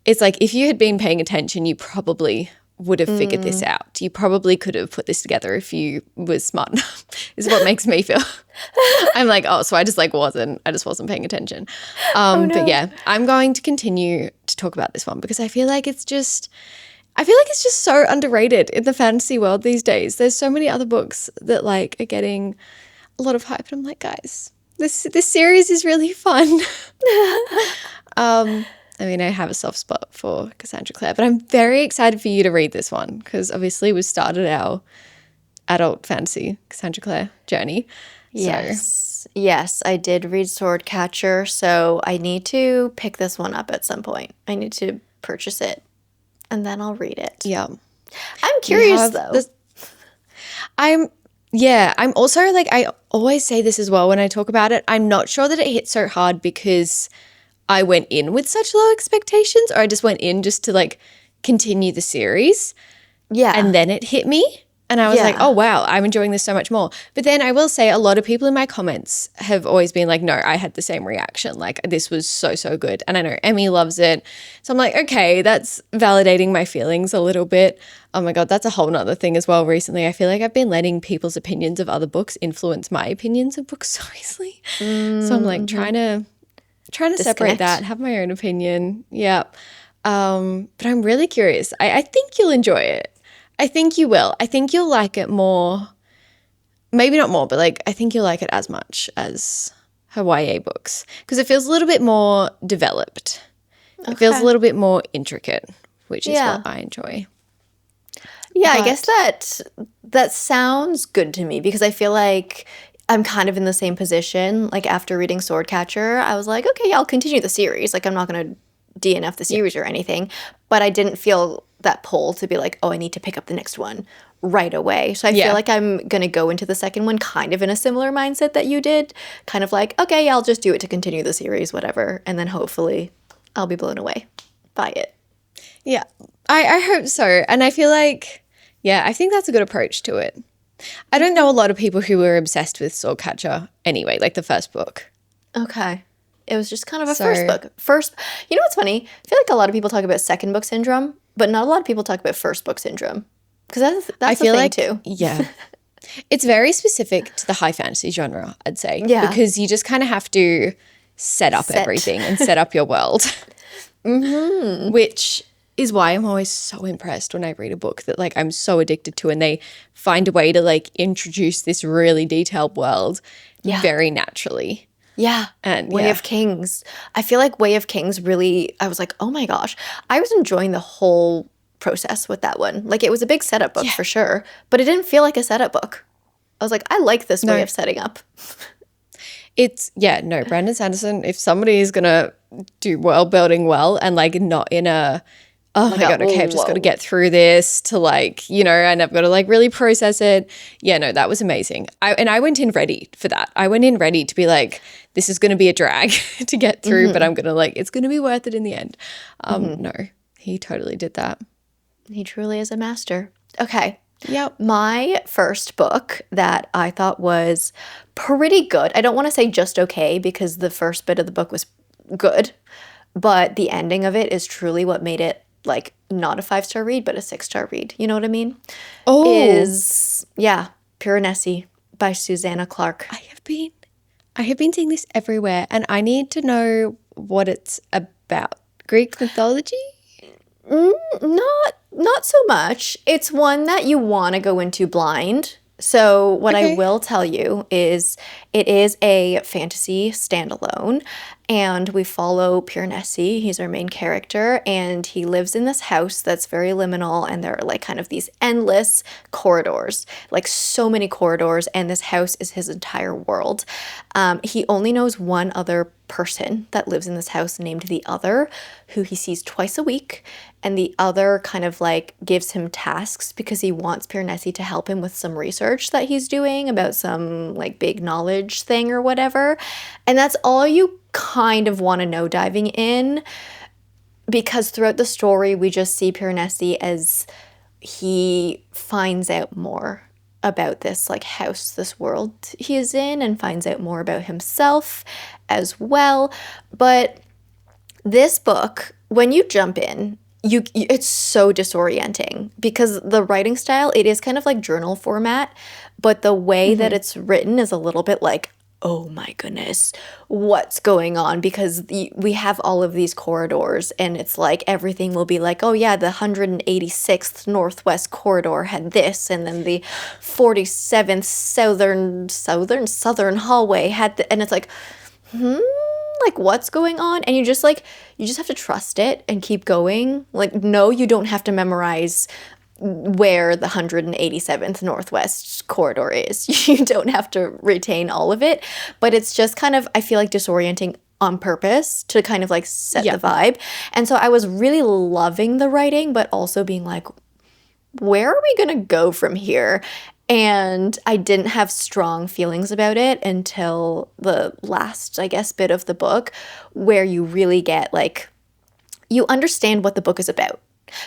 It's like if you had been paying attention, you probably would have figured this out. You probably could have put this together if you were smart enough, is what makes me feel. I'm like, oh, so I just wasn't paying attention. No. But yeah, I'm going to continue to talk about this one because I feel like it's just so underrated in the fantasy world these days. There's so many other books that like are getting a lot of hype. And I'm like, guys, this series is really fun. I mean, I have a soft spot for Cassandra Clare, but I'm very excited for you to read this one because obviously we started our adult fantasy Cassandra Clare journey. Yes. Yes, I did read Swordcatcher, so I need to pick this one up at some point. I need to purchase it and then I'll read it. Yeah. I'm curious though. I'm also like, I always say this as well when I talk about it. I'm not sure that it hit so hard because I went in with such low expectations, or I just went in just to like continue the series. Yeah. And then it hit me. And I was like, oh, wow, I'm enjoying this so much more. But then I will say a lot of people in my comments have always been like, no, I had the same reaction. Like, this was so, so good. And I know Emmy loves it. So I'm like, okay, that's validating my feelings a little bit. Oh my God, that's a whole nother thing as well recently. I feel like I've been letting people's opinions of other books influence my opinions of books so easily. So I'm like trying to separate that, have my own opinion. Yeah. But I'm really curious. I think you'll enjoy it. I think you will. I think you'll like it more, maybe not more, but like I think you'll like it as much as her YA books because it feels a little bit more developed. It feels a little bit more intricate, which is what I enjoy. Yeah, I guess that sounds good to me because I feel like I'm kind of in the same position. Like after reading Swordcatcher, I was like, okay, yeah, I'll continue the series. Like I'm not going to DNF the series or anything, but I didn't feel that pull to be like, oh, I need to pick up the next one right away. So I feel like I'm going to go into the second one kind of in a similar mindset that you did. Kind of like, okay, yeah, I'll just do it to continue the series, whatever. And then hopefully I'll be blown away by it. Yeah, I hope so. And I feel like, I think that's a good approach to it. I don't know a lot of people who were obsessed with Swordcatcher anyway, like the first book. Okay. It was just kind of a first book. You know what's funny? I feel like a lot of people talk about second book syndrome, but not a lot of people talk about first book syndrome. Because that's a thing too. Yeah. It's very specific to the high fantasy genre, I'd say. Yeah. Because you just kind of have to set up everything and set up your world. Which is why I'm always so impressed when I read a book that like I'm so addicted to and they find a way to like introduce this really detailed world very naturally. Yeah. And Way of Kings. I feel like Way of Kings really, I was like, oh my gosh. I was enjoying the whole process with that one. Like it was a big setup book for sure, but it didn't feel like a setup book. I was like, I like this way of setting up. Brandon Sanderson, if somebody is going to do world building well and like not in a, oh my God, okay, I've just got to get through this to like, and I've got to like really process it. Yeah, no, that was amazing. I went in ready for that. I went in ready to be like, this is going to be a drag to get through, but I'm going to like, it's going to be worth it in the end. No, he totally did that. He truly is a master. Okay. Yep. My first book that I thought was pretty good. I don't want to say just okay because the first bit of the book was good, but the ending of it is truly what made it like not a 5-star read, but a 6-star read. You know what I mean? Oh. Piranesi by Susanna Clarke. I have been seeing this everywhere and I need to know what it's about. Greek mythology? Not so much. It's one that you want to go into blind. So what I will tell you is it is a fantasy standalone and we follow Piranesi. He's our main character and he lives in this house that's very liminal and there are like kind of these endless corridors, like so many corridors, and this house is his entire world. He only knows one other person that lives in this house named the Other, who he sees twice a week, and the Other kind of like gives him tasks because he wants Piranesi to help him with some research that he's doing about some like big knowledge thing or whatever. And that's all you kind of want to know diving in, because throughout the story we just see Piranesi as he finds out more about this like house, this world he is in, and finds out more about himself as well. But this book, when you jump in, it's so disorienting because the writing style, it is kind of like journal format, but the way that it's written is a little bit like, oh my goodness, what's going on? Because we have all of these corridors and it's like everything will be like, oh yeah, the 186th Northwest corridor had this, and then the 47th Southern hallway had and it's like, like what's going on? And you just have to trust it and keep going. Like, no, you don't have to memorize where the 187th Northwest corridor is. You don't have to retain all of it, but it's just kind of, I feel like, disorienting on purpose to kind of like set the vibe. And so I was really loving the writing, but also being like, where are we going to go from here? And I didn't have strong feelings about it until the last, I guess, bit of the book, where you really get like, you understand what the book is about.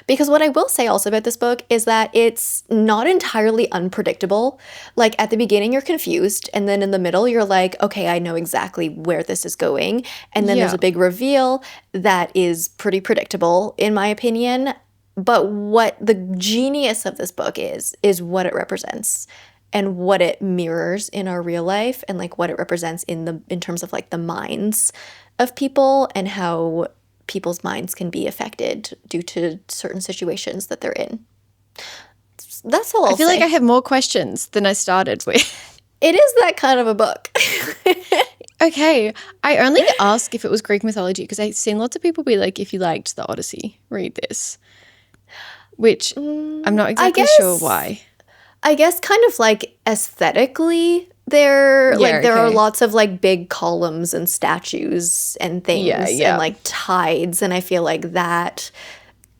Because what I will say also about this book is that it's not entirely unpredictable. Like at the beginning, you're confused, and then in the middle, you're like, okay, I know exactly where this is going. And then there's Yeah. a big reveal that is pretty predictable, in my opinion. But what the genius of this book is what it represents and what it mirrors in our real life, and like what it represents in terms of like the minds of people and how people's minds can be affected due to certain situations that they're in. That's all I I'll feel like say. I have more questions than I started with. It is that kind of a book. Okay. I only ask if it was Greek mythology because I've seen lots of people be like, if you liked the Odyssey, read this. Which I'm not I exactly sure guess why. I guess kind of like aesthetically there Yeah, like there are okay. lots of like big columns and statues and Yeah, things and yeah. like tides, and I feel like that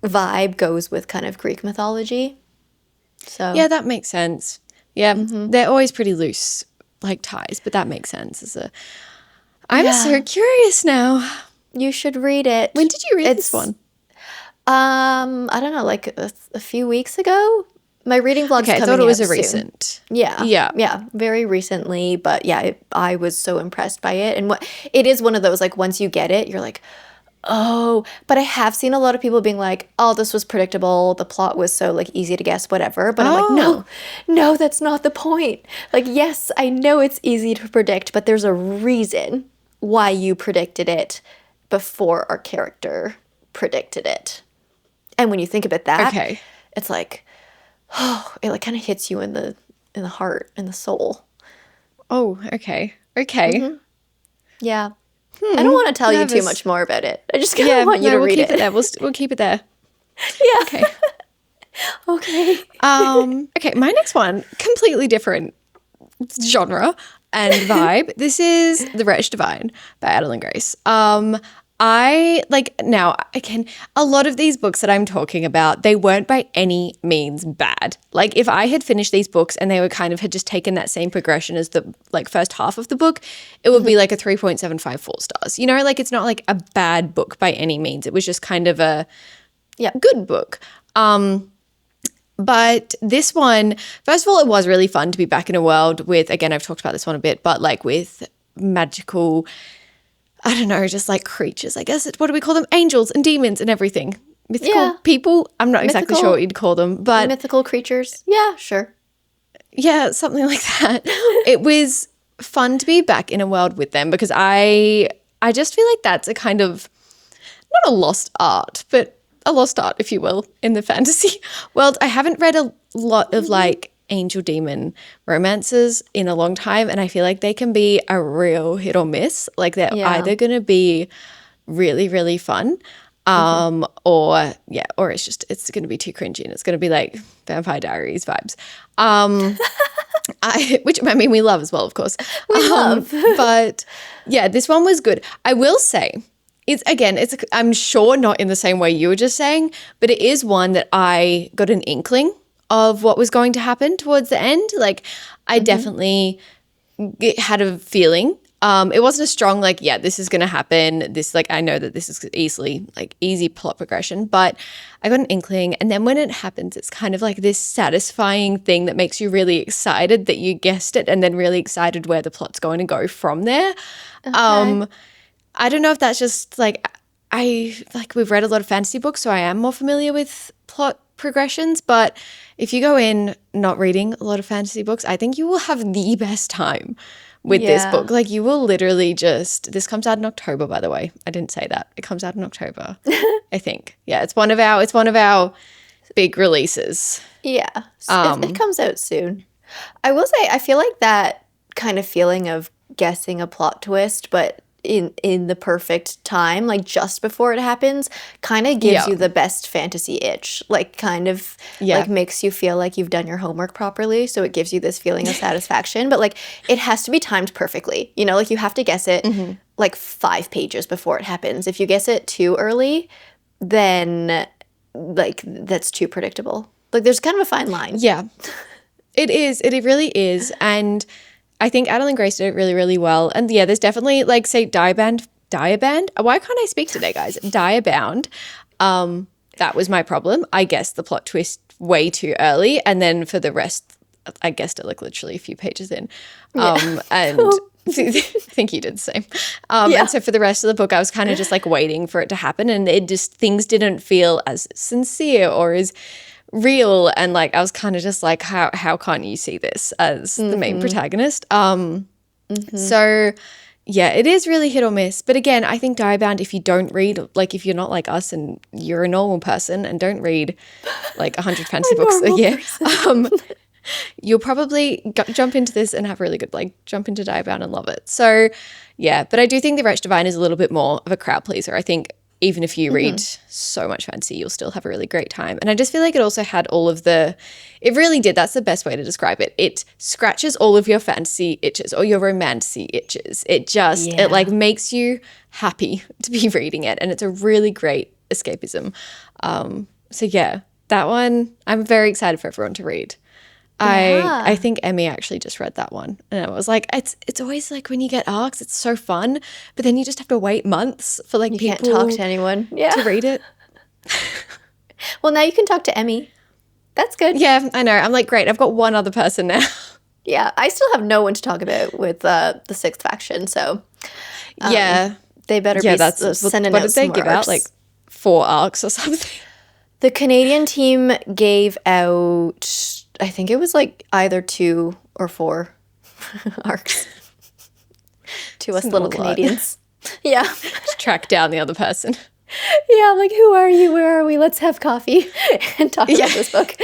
vibe goes with kind of Greek mythology. Yeah, So, that makes sense. Yeah, they're always pretty loose, like ties, but that makes sense. I'm so yeah, curious now. you should read When it. did you read this It's one? I don't know, like a few weeks ago. My reading vlog's Okay, I thought it coming was out a soon. recent. Yeah, Yeah. yeah, very recently, but yeah, I was so impressed by it. And what it is one of those like once you get it, you're like, oh. But I have seen a lot of people being like, oh, this was predictable. The plot was so like easy to guess, whatever. But I'm like, no, Oh, no, that's not the point. Like, yes, I know it's easy to predict, but there's a reason why you predicted it before our character predicted it. And when you think about that, okay. it's like, oh, it like kind of hits you in the heart, in the soul. Oh, okay. Okay. Yeah. I don't want to tell you too Nervous. much more about it. I just kind of Yeah, want you no, to we'll read keep it it. there. We'll keep it there. Yeah. Okay. Okay. Okay, my next one, completely different genre and vibe. This is The Wretched Divine by Adeline Grace. I like now again, a lot of these books that I'm talking about, they weren't by any means bad. Like if I had finished these books and they were kind of had just taken that same progression as the like first half of the book, it would be like a 3.75 4 stars. You know, like it's not like a bad book by any means. It was just kind of a Yeah. good book. But this one, first of all, it was really fun to be back in a world with, again, I've talked about this one a bit, but like with magical, I don't know, just like creatures, I guess. What do we call them? Angels and demons and everything. Mythical Yeah. people. I'm not exactly sure Mythical what you'd call them, but mythical creatures. Yeah, sure. yeah, something like that. It was fun to be back in a world with them because I just feel like that's a kind of not a lost art, but a lost art, if you will, in the fantasy world. I haven't read a lot of like angel demon romances in a long time, and I feel like they can be a real hit or miss. Like they're Yeah. either going to be really, really fun, or it's going to be too cringy and it's going to be like Vampire Diaries vibes. Which I mean we love as well, of course. We love. But yeah, this one was good. I will say it's I'm sure not in the same way you were just saying, but it is one that I got an inkling of what was going to happen towards the end. Like I definitely had a feeling. It wasn't a strong like, yeah, this is going to happen. This like I know that this is easy plot progression, but I got an inkling, and then when it happens, it's kind of like this satisfying thing that makes you really excited that you guessed it, and then really excited where the plot's going to go from there. Okay. I don't know if that's just like we've read a lot of fantasy books, so I am more familiar with plot progressions, but if you go in not reading a lot of fantasy books, I think you will have the best time with this Yeah. book. Like you will literally this comes out in October, by the way. I didn't say that. It comes out in October, I think. Yeah, it's one of our big releases. Yeah. It comes out soon. I will say, I feel like that kind of feeling of guessing a plot twist, but in the perfect time, like just before it happens, kind of gives Yeah. you the best fantasy itch. Like kind of Yeah. like makes you feel like you've done your homework properly. So it gives you this feeling of satisfaction. But like it has to be timed perfectly. You know, like you have to guess it like 5 pages before it happens. If you guess it too early, then like that's too predictable. Like there's kind of a fine line. Yeah. It is. It really is. And I think Adeline Grace did it really, really well. And yeah, there's definitely like, say, Diaband. Why can't I speak today, guys? Diabound. That was my problem. I guessed the plot twist way too early. And then for the rest, I guessed it like literally a few pages in. And I think you did the same. And so for the rest of the book, I was kind of just like waiting for it to happen. And it just, things didn't feel as sincere or as real. And like, I was kind of just like, how can't you see this as the main protagonist? So yeah, it is really hit or miss. But again, I think Diabound, if you don't read, like if you're not like us and you're a normal person and don't read like 100 fantasy books a year, you'll probably jump into this and have really good, like jump into Diabound and love it. So yeah, but I do think The Wretched Divine is a little bit more of a crowd pleaser. I think even if you read so much fantasy, you'll still have a really great time. And I just feel like it also had all of it really did. That's the best way to describe it. It scratches all of your fantasy itches or your romancy itches. It just, it like makes you happy to be reading it. And it's a really great escapism. So yeah, that one, I'm very excited for everyone to read. I think Emmy actually just read that one, and I was like, it's always like when you get arcs, it's so fun, but then you just have to wait months for like people can't talk to anyone to read it. Well, now you can talk to Emmy. That's good. Yeah, I know. I'm like, great. I've got one other person now. Yeah, I still have no one to talk about with the sixth faction, so they better be sending what out did they some give arcs. out, like 4 arcs or something? The Canadian team gave out, I think it was like either 2 or 4 arcs to us little Canadians. Yeah. Just track down the other person. Yeah, I'm like, who are you? Where are we? Let's have coffee and talk about this book.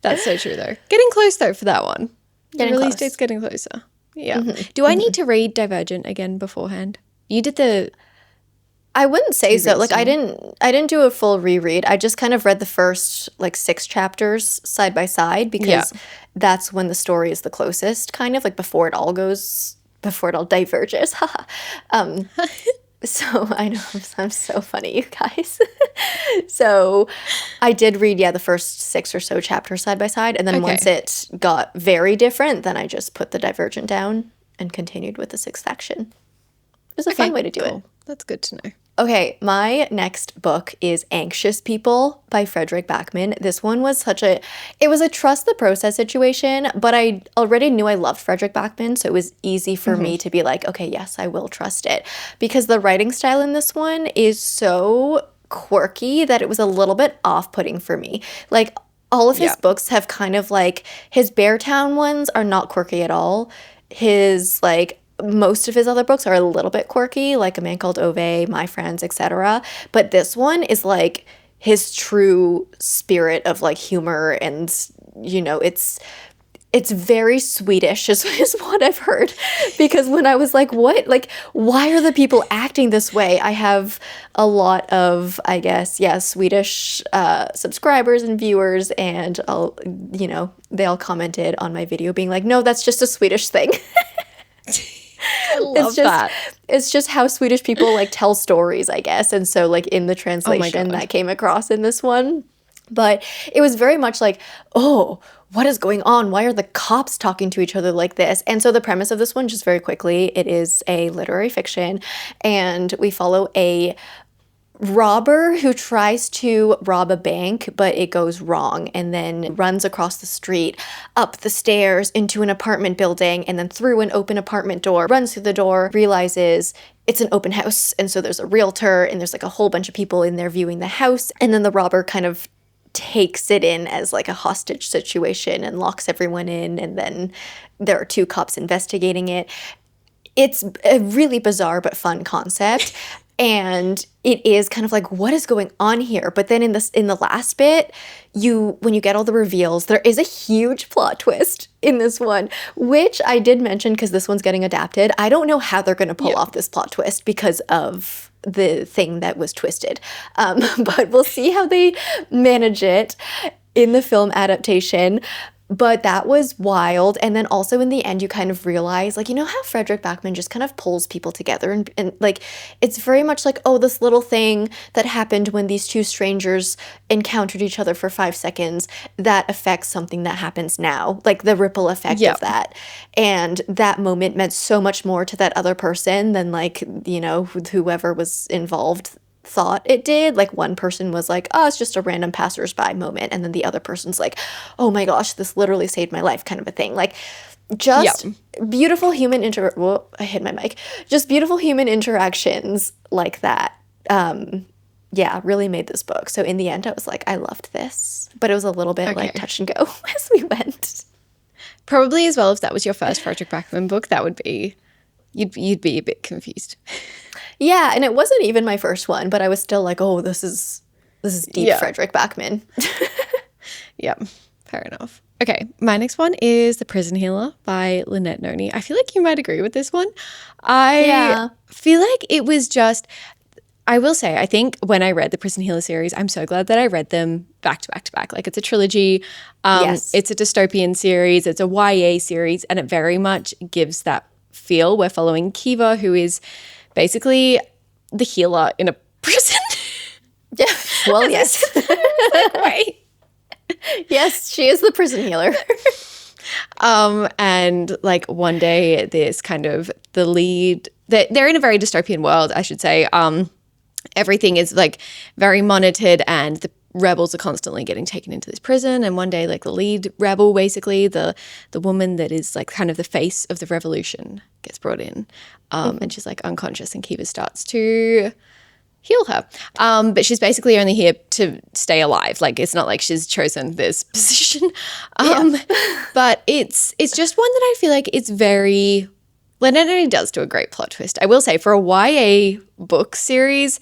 That's so true, though. Getting close, though, for that one. The release close. date's getting closer. Yeah. Do I need to read Divergent again beforehand? You did the... I wouldn't say so. Like I didn't do a full reread. I just kind of read the first like 6 chapters side by side because that's when the story is the closest, kind of like before it all diverges. So I know I'm so funny, you guys. So I did read the first 6 or so chapters side by side, and then once it got very different, then I just put the Divergent down and continued with the sixth faction. It was a fun way to do it. That's good to know. Okay, my next book is Anxious People by Frederick Backman. This one was it was a trust the process situation, but I already knew I loved Frederick Backman, so it was easy for me to be like, okay, yes, I will trust it. Because the writing style in this one is so quirky that it was a little bit off-putting for me. Like, all of his books have kind of like, his Beartown ones are not quirky at all. His, like, most of his other books are a little bit quirky, like A Man Called Ove, My Friends, etc. But this one is like his true spirit of like humor, and you know, it's very Swedish is what I've heard. Because when I was like, what? Like, why are the people acting this way? I have a lot of, I guess, Swedish subscribers and viewers, and they all commented on my video being like, no, that's just a Swedish thing. I love that. It's just how Swedish people like tell stories, I guess. And so like in the translation that came across in this one. But it was very much like, oh, what is going on? Why are the cops talking to each other like this? And so the premise of this one, just very quickly, it is a literary fiction, and we follow a robber who tries to rob a bank, but it goes wrong, and then runs across the street, up the stairs, into an apartment building, and then through an open apartment door, runs through the door, realizes it's an open house, and so there's a realtor, and there's like a whole bunch of people in there viewing the house, and then the robber kind of takes it in as like a hostage situation and locks everyone in, and then there are 2 cops investigating it. It's a really bizarre but fun concept. And it is kind of like, what is going on here? But then in the last bit, when you get all the reveals, there is a huge plot twist in this one, which I did mention because this one's getting adapted. I don't know how they're going to pull off this plot twist because of the thing that was twisted. But we'll see how they manage it in the film adaptation. But that was wild. And then also in the end, you kind of realize, like, you know how Frederick Backman just kind of pulls people together and like, it's very much like, oh, this little thing that happened when these two strangers encountered each other for 5 seconds that affects something that happens now, like the ripple effect Yeah. of that. And that moment meant so much more to that other person than, like, you know, whoever was involved thought it did. Like, one person was like, oh, it's just a random passersby moment, and then the other person's like, oh my gosh, this literally saved my life, kind of a thing. Like, just beautiful human whoa, I hit my mic. Just beautiful human interactions like that. Yeah, really made this book. So in the end, I was like, I loved this, but it was a little bit like touch and go as we went. Probably as well, if that was your first Frederick Backman book, that would be, you'd be a bit confused. Yeah, and it wasn't even my first one, but I was still like, oh, this is deep Frederick Backman. Yeah, fair enough. Okay, my next one is The Prison Healer by Lynette Noni. I feel like you might agree with this one. I feel like it was just, I will say, I think when I read the Prison Healer series, I'm so glad that I read them back to back to back. Like, it's a trilogy. Yes. It's a dystopian series. It's a YA series, and it very much gives that feel. We're following Kiva, who is basically the healer in a prison. Yeah. Well, yes. Wait. Yes, she is the prison healer. And like one day this kind of the lead, they're in a very dystopian world, I should say. Everything is like very monitored, and the rebels are constantly getting taken into this prison. And one day, like, the lead rebel, basically the woman that is like kind of the face of the revolution, gets brought in, and she's like unconscious, and Kiva starts to heal her. But she's basically only here to stay alive. Like, it's not like she's chosen this position. But it's just one that I feel like it's very, Lynette Noni does do a great plot twist. I will say, for a YA book series,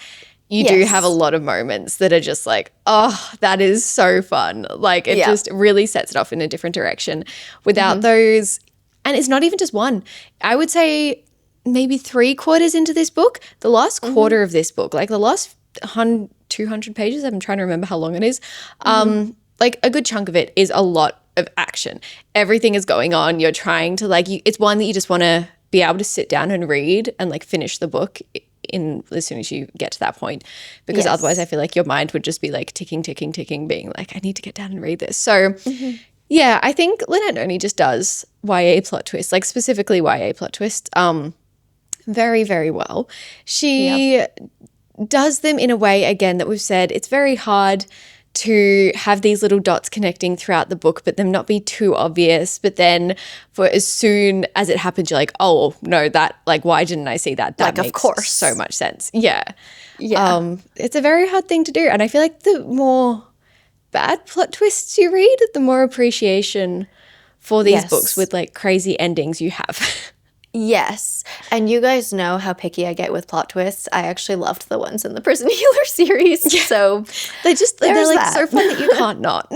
you do have a lot of moments that are just like, oh, that is so fun. Like, it just really sets it off in a different direction. Without those, and it's not even just one. I would say maybe 3/4 into this book, the last quarter of this book, like the last 200 pages, I'm trying to remember how long it is, like a good chunk of it is a lot of action. Everything is going on. You're trying to, like, it's one that you just want to be able to sit down and read and like finish the book in as soon as you get to that point, because otherwise I feel like your mind would just be like ticking, ticking, ticking, being like, I need to get down and read this. So yeah, I think Lynette Noni just does YA plot twists, like specifically YA plot twists, very, very well. She does them in a way, again, that we've said it's very hard to have these little dots connecting throughout the book, but them not be too obvious. But then for as soon as it happens, you're like, oh, no, that, like, why didn't I see that? That Like, makes of course. so much sense. Yeah. It's a very hard thing to do. And I feel like the more bad plot twists you read, the more appreciation for these books with like crazy endings you have. Yes. And you guys know how picky I get with plot twists. I actually loved the ones in the Prison Healer series. So they're like that. so fun that you can't not.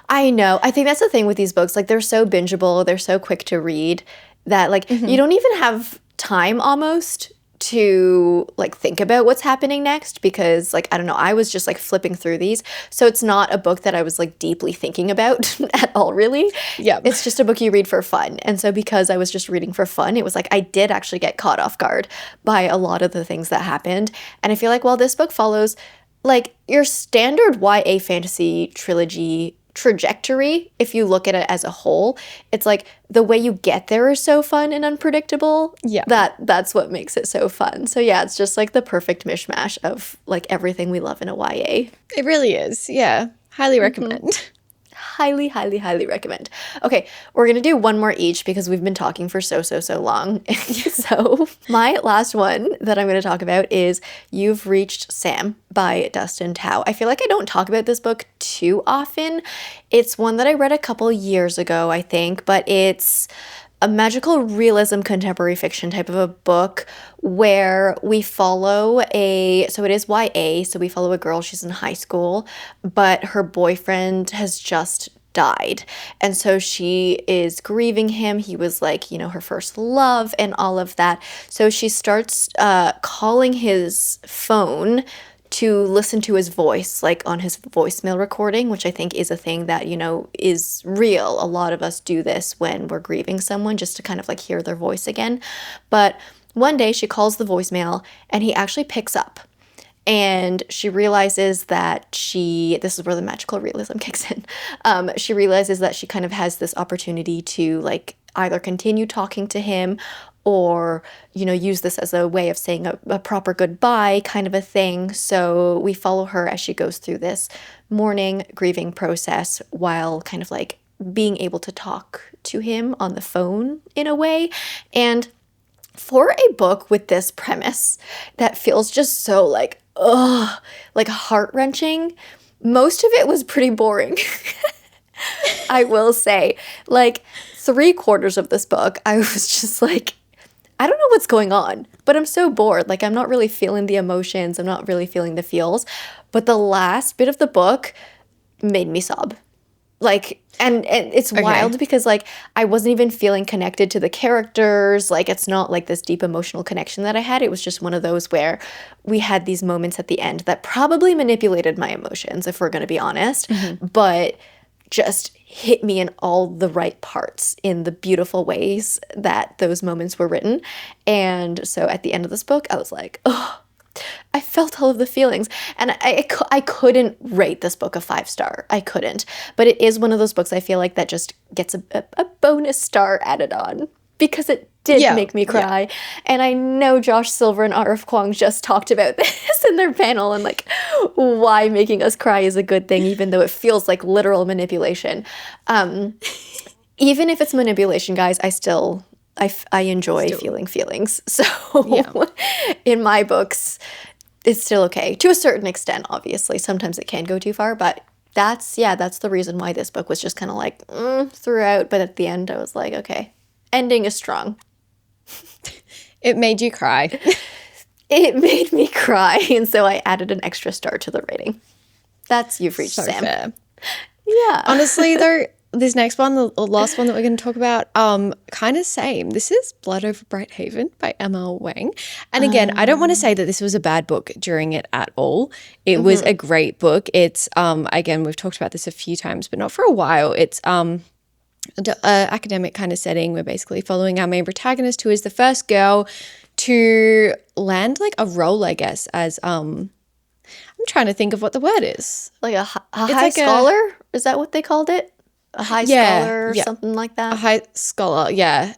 I know. I think that's the thing with these books. Like, they're so bingeable, they're so quick to read that, like, you don't even have time almost to like think about what's happening next, because, like, I don't know, I was just like flipping through these. So it's not a book that I was like deeply thinking about at all, really. Yeah. It's just a book you read for fun. And so because I was just reading for fun, it was like I did actually get caught off guard by a lot of the things that happened. And I feel like, well, this book follows like your standard YA fantasy trilogy trajectory. If you look at it as a whole, it's like the way you get there is so fun and unpredictable. Yeah. That's what makes it so fun. So yeah, it's just like the perfect mishmash of like everything we love in a YA. It really is. Yeah. Highly recommend. Highly, highly, highly recommend. Okay, we're going to do one more each because we've been talking for so long. So my last one that I'm going to talk about is You've Reached Sam by Dustin Tao. I feel like I don't talk about this book too often. It's one that I read a couple years ago, I think, but it's a magical realism contemporary fiction type of a book where we follow so it is YA, so we follow a girl, she's in high school, but her boyfriend has just died. And so she is grieving him. He was like, you know, her first love and all of that. So she starts calling his phone to listen to his voice, like on his voicemail recording, which I think is a thing that, you know, is real. A lot of us do this when we're grieving someone, just to kind of like hear their voice again. But one day she calls the voicemail and he actually picks up. And she realizes that this is where the magical realism kicks in. She realizes that she kind of has this opportunity to like either continue talking to him or, you know, use this as a way of saying a proper goodbye kind of a thing. So we follow her as she goes through this mourning, grieving process while kind of like being able to talk to him on the phone in a way. And for a book with this premise that feels just so like, ugh, like heart-wrenching, most of it was pretty boring. I will say. Like 3/4 of this book, I was just like, I don't know what's going on, but I'm so bored. Like I'm not really feeling the emotions. I'm not really feeling the feels. But the last bit of the book made me sob. Like, and it's wild because like I wasn't even feeling connected to the characters. Like it's not like this deep emotional connection that I had. It was just one of those where we had these moments at the end that probably manipulated my emotions, if we're going to be honest, but just hit me in all the right parts in the beautiful ways that those moments were written. And so at the end of this book, I was like, oh, I felt all of the feelings. And I couldn't rate this book a 5-star. I couldn't. But it is one of those books I feel like that just gets a bonus star added on because it did make me cry. And I know Josh Silver and R.F. Kuang just talked about this in their panel and like why making us cry is a good thing, even though it feels like literal manipulation. Even if it's manipulation, guys, I enjoy feeling feelings. So in my books, it's still okay. To a certain extent, obviously. Sometimes it can go too far, but that's the reason why this book was just kind of like throughout. But at the end, I was like, okay, ending is strong. It made you cry. It made me cry, and so I added an extra star to the rating. That's You've Reached, So Sam. fair. Yeah. Honestly, though, this next one, the last one that we're going to talk about, kind of same. This is Blood Over Bright Haven by M.L. Wang. And again, I don't want to say that this was a bad book during it at all. It was a great book. It's, again, we've talked about this a few times, but not for a while. It's academic kind of setting. We're basically following our main protagonist, who is the first girl to land like a role, I guess, as I'm trying to think of what the word is. Like a high scholar? Is that what they called it? A high scholar or something like that? A high scholar, yeah.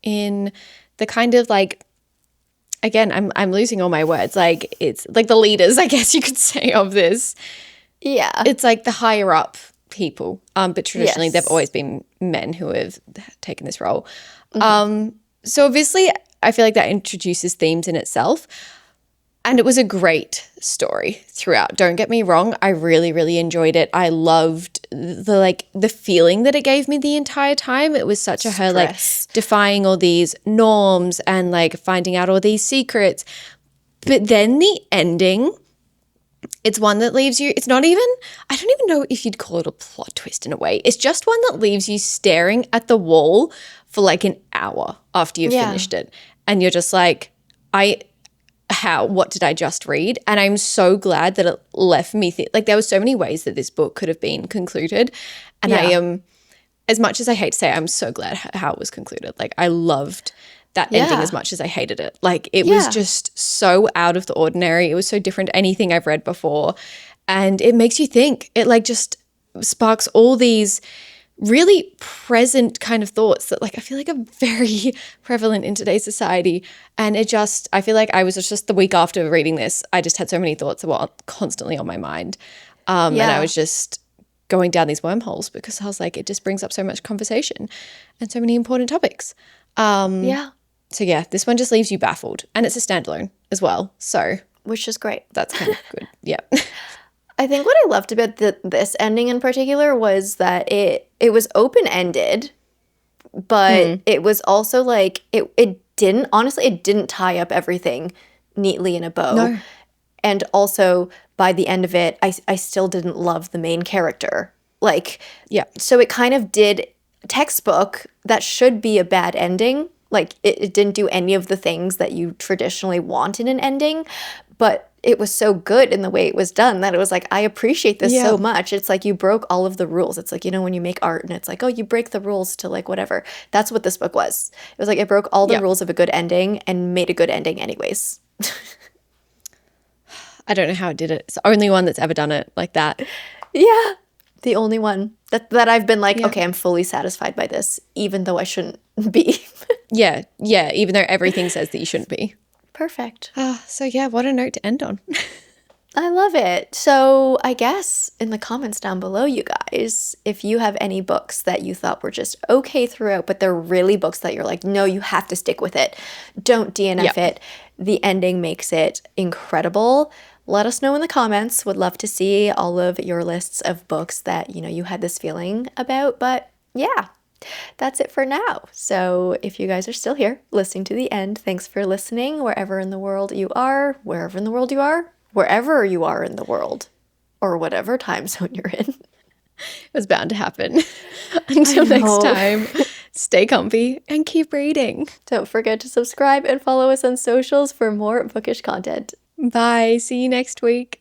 In the kind of like, again, I'm losing all my words. Like it's like the leaders, I guess you could say, of this. Yeah. It's like the higher up people. But traditionally they've always been men who have taken this role. So obviously I feel like that introduces themes in itself. And it was a great story throughout. Don't get me wrong. I really, really enjoyed it. I loved the feeling that it gave me the entire time. It was such her like defying all these norms and like finding out all these secrets. But then the ending, it's one that leaves you, it's not even, I don't even know if you'd call it a plot twist in a way. It's just one that leaves you staring at the wall for like an hour after you've finished it. And you're just like, what did I just read? And I'm so glad that it left me like there were so many ways that this book could have been concluded. And I am, as much as I hate to say it, I'm so glad how it was concluded. Like I loved that ending as much as I hated it. Like it was just so out of the ordinary. It was so different to anything I've read before. And it makes you think. It like just sparks all these really present kind of thoughts that like I feel like are very prevalent in today's society. And it just, I feel like I was just the week after reading this, I just had so many thoughts that were constantly on my mind. And I was just going down these wormholes because I was like, it just brings up so much conversation and so many important topics. So yeah, this one just leaves you baffled, and it's a standalone as well. So which is great. That's kind of good. Yeah. I think what I loved about this ending in particular was that it was open-ended, but it was also like it didn't tie up everything neatly in a bow. No. And also by the end of it, I still didn't love the main character. Like so it kind of did textbook that should be a bad ending. Like it didn't do any of the things that you traditionally want in an ending, but it was so good in the way it was done that it was like, I appreciate this Yeah. so much. It's like you broke all of the rules. It's like, you know, when you make art and it's like, oh, you break the rules to like whatever. That's what this book was. It was like it broke all the Yeah. rules of a good ending and made a good ending anyways. I don't know how it did it. It's the only one that's ever done it like that. Yeah. The only one that I've been like, Yeah. okay, I'm fully satisfied by this, even though I shouldn't be. Yeah. Yeah. Even though everything says that you shouldn't be. Perfect. So yeah, what a note to end on. I love it. So I guess in the comments down below, you guys, if you have any books that you thought were just okay throughout, but they're really books that you're like, no, you have to stick with it. Don't DNF it. The ending makes it incredible. Let us know in the comments. Would love to see all of your lists of books that, you know, you had this feeling about. But yeah, that's it for now. So if you guys are still here listening to the end, thanks for listening wherever in the world you are, wherever in the world you are, wherever you are in the world, or whatever time zone you're in. It was bound to happen. Until next time, stay comfy and keep reading. Don't forget to subscribe and follow us on socials for more bookish content. Bye. See you next week.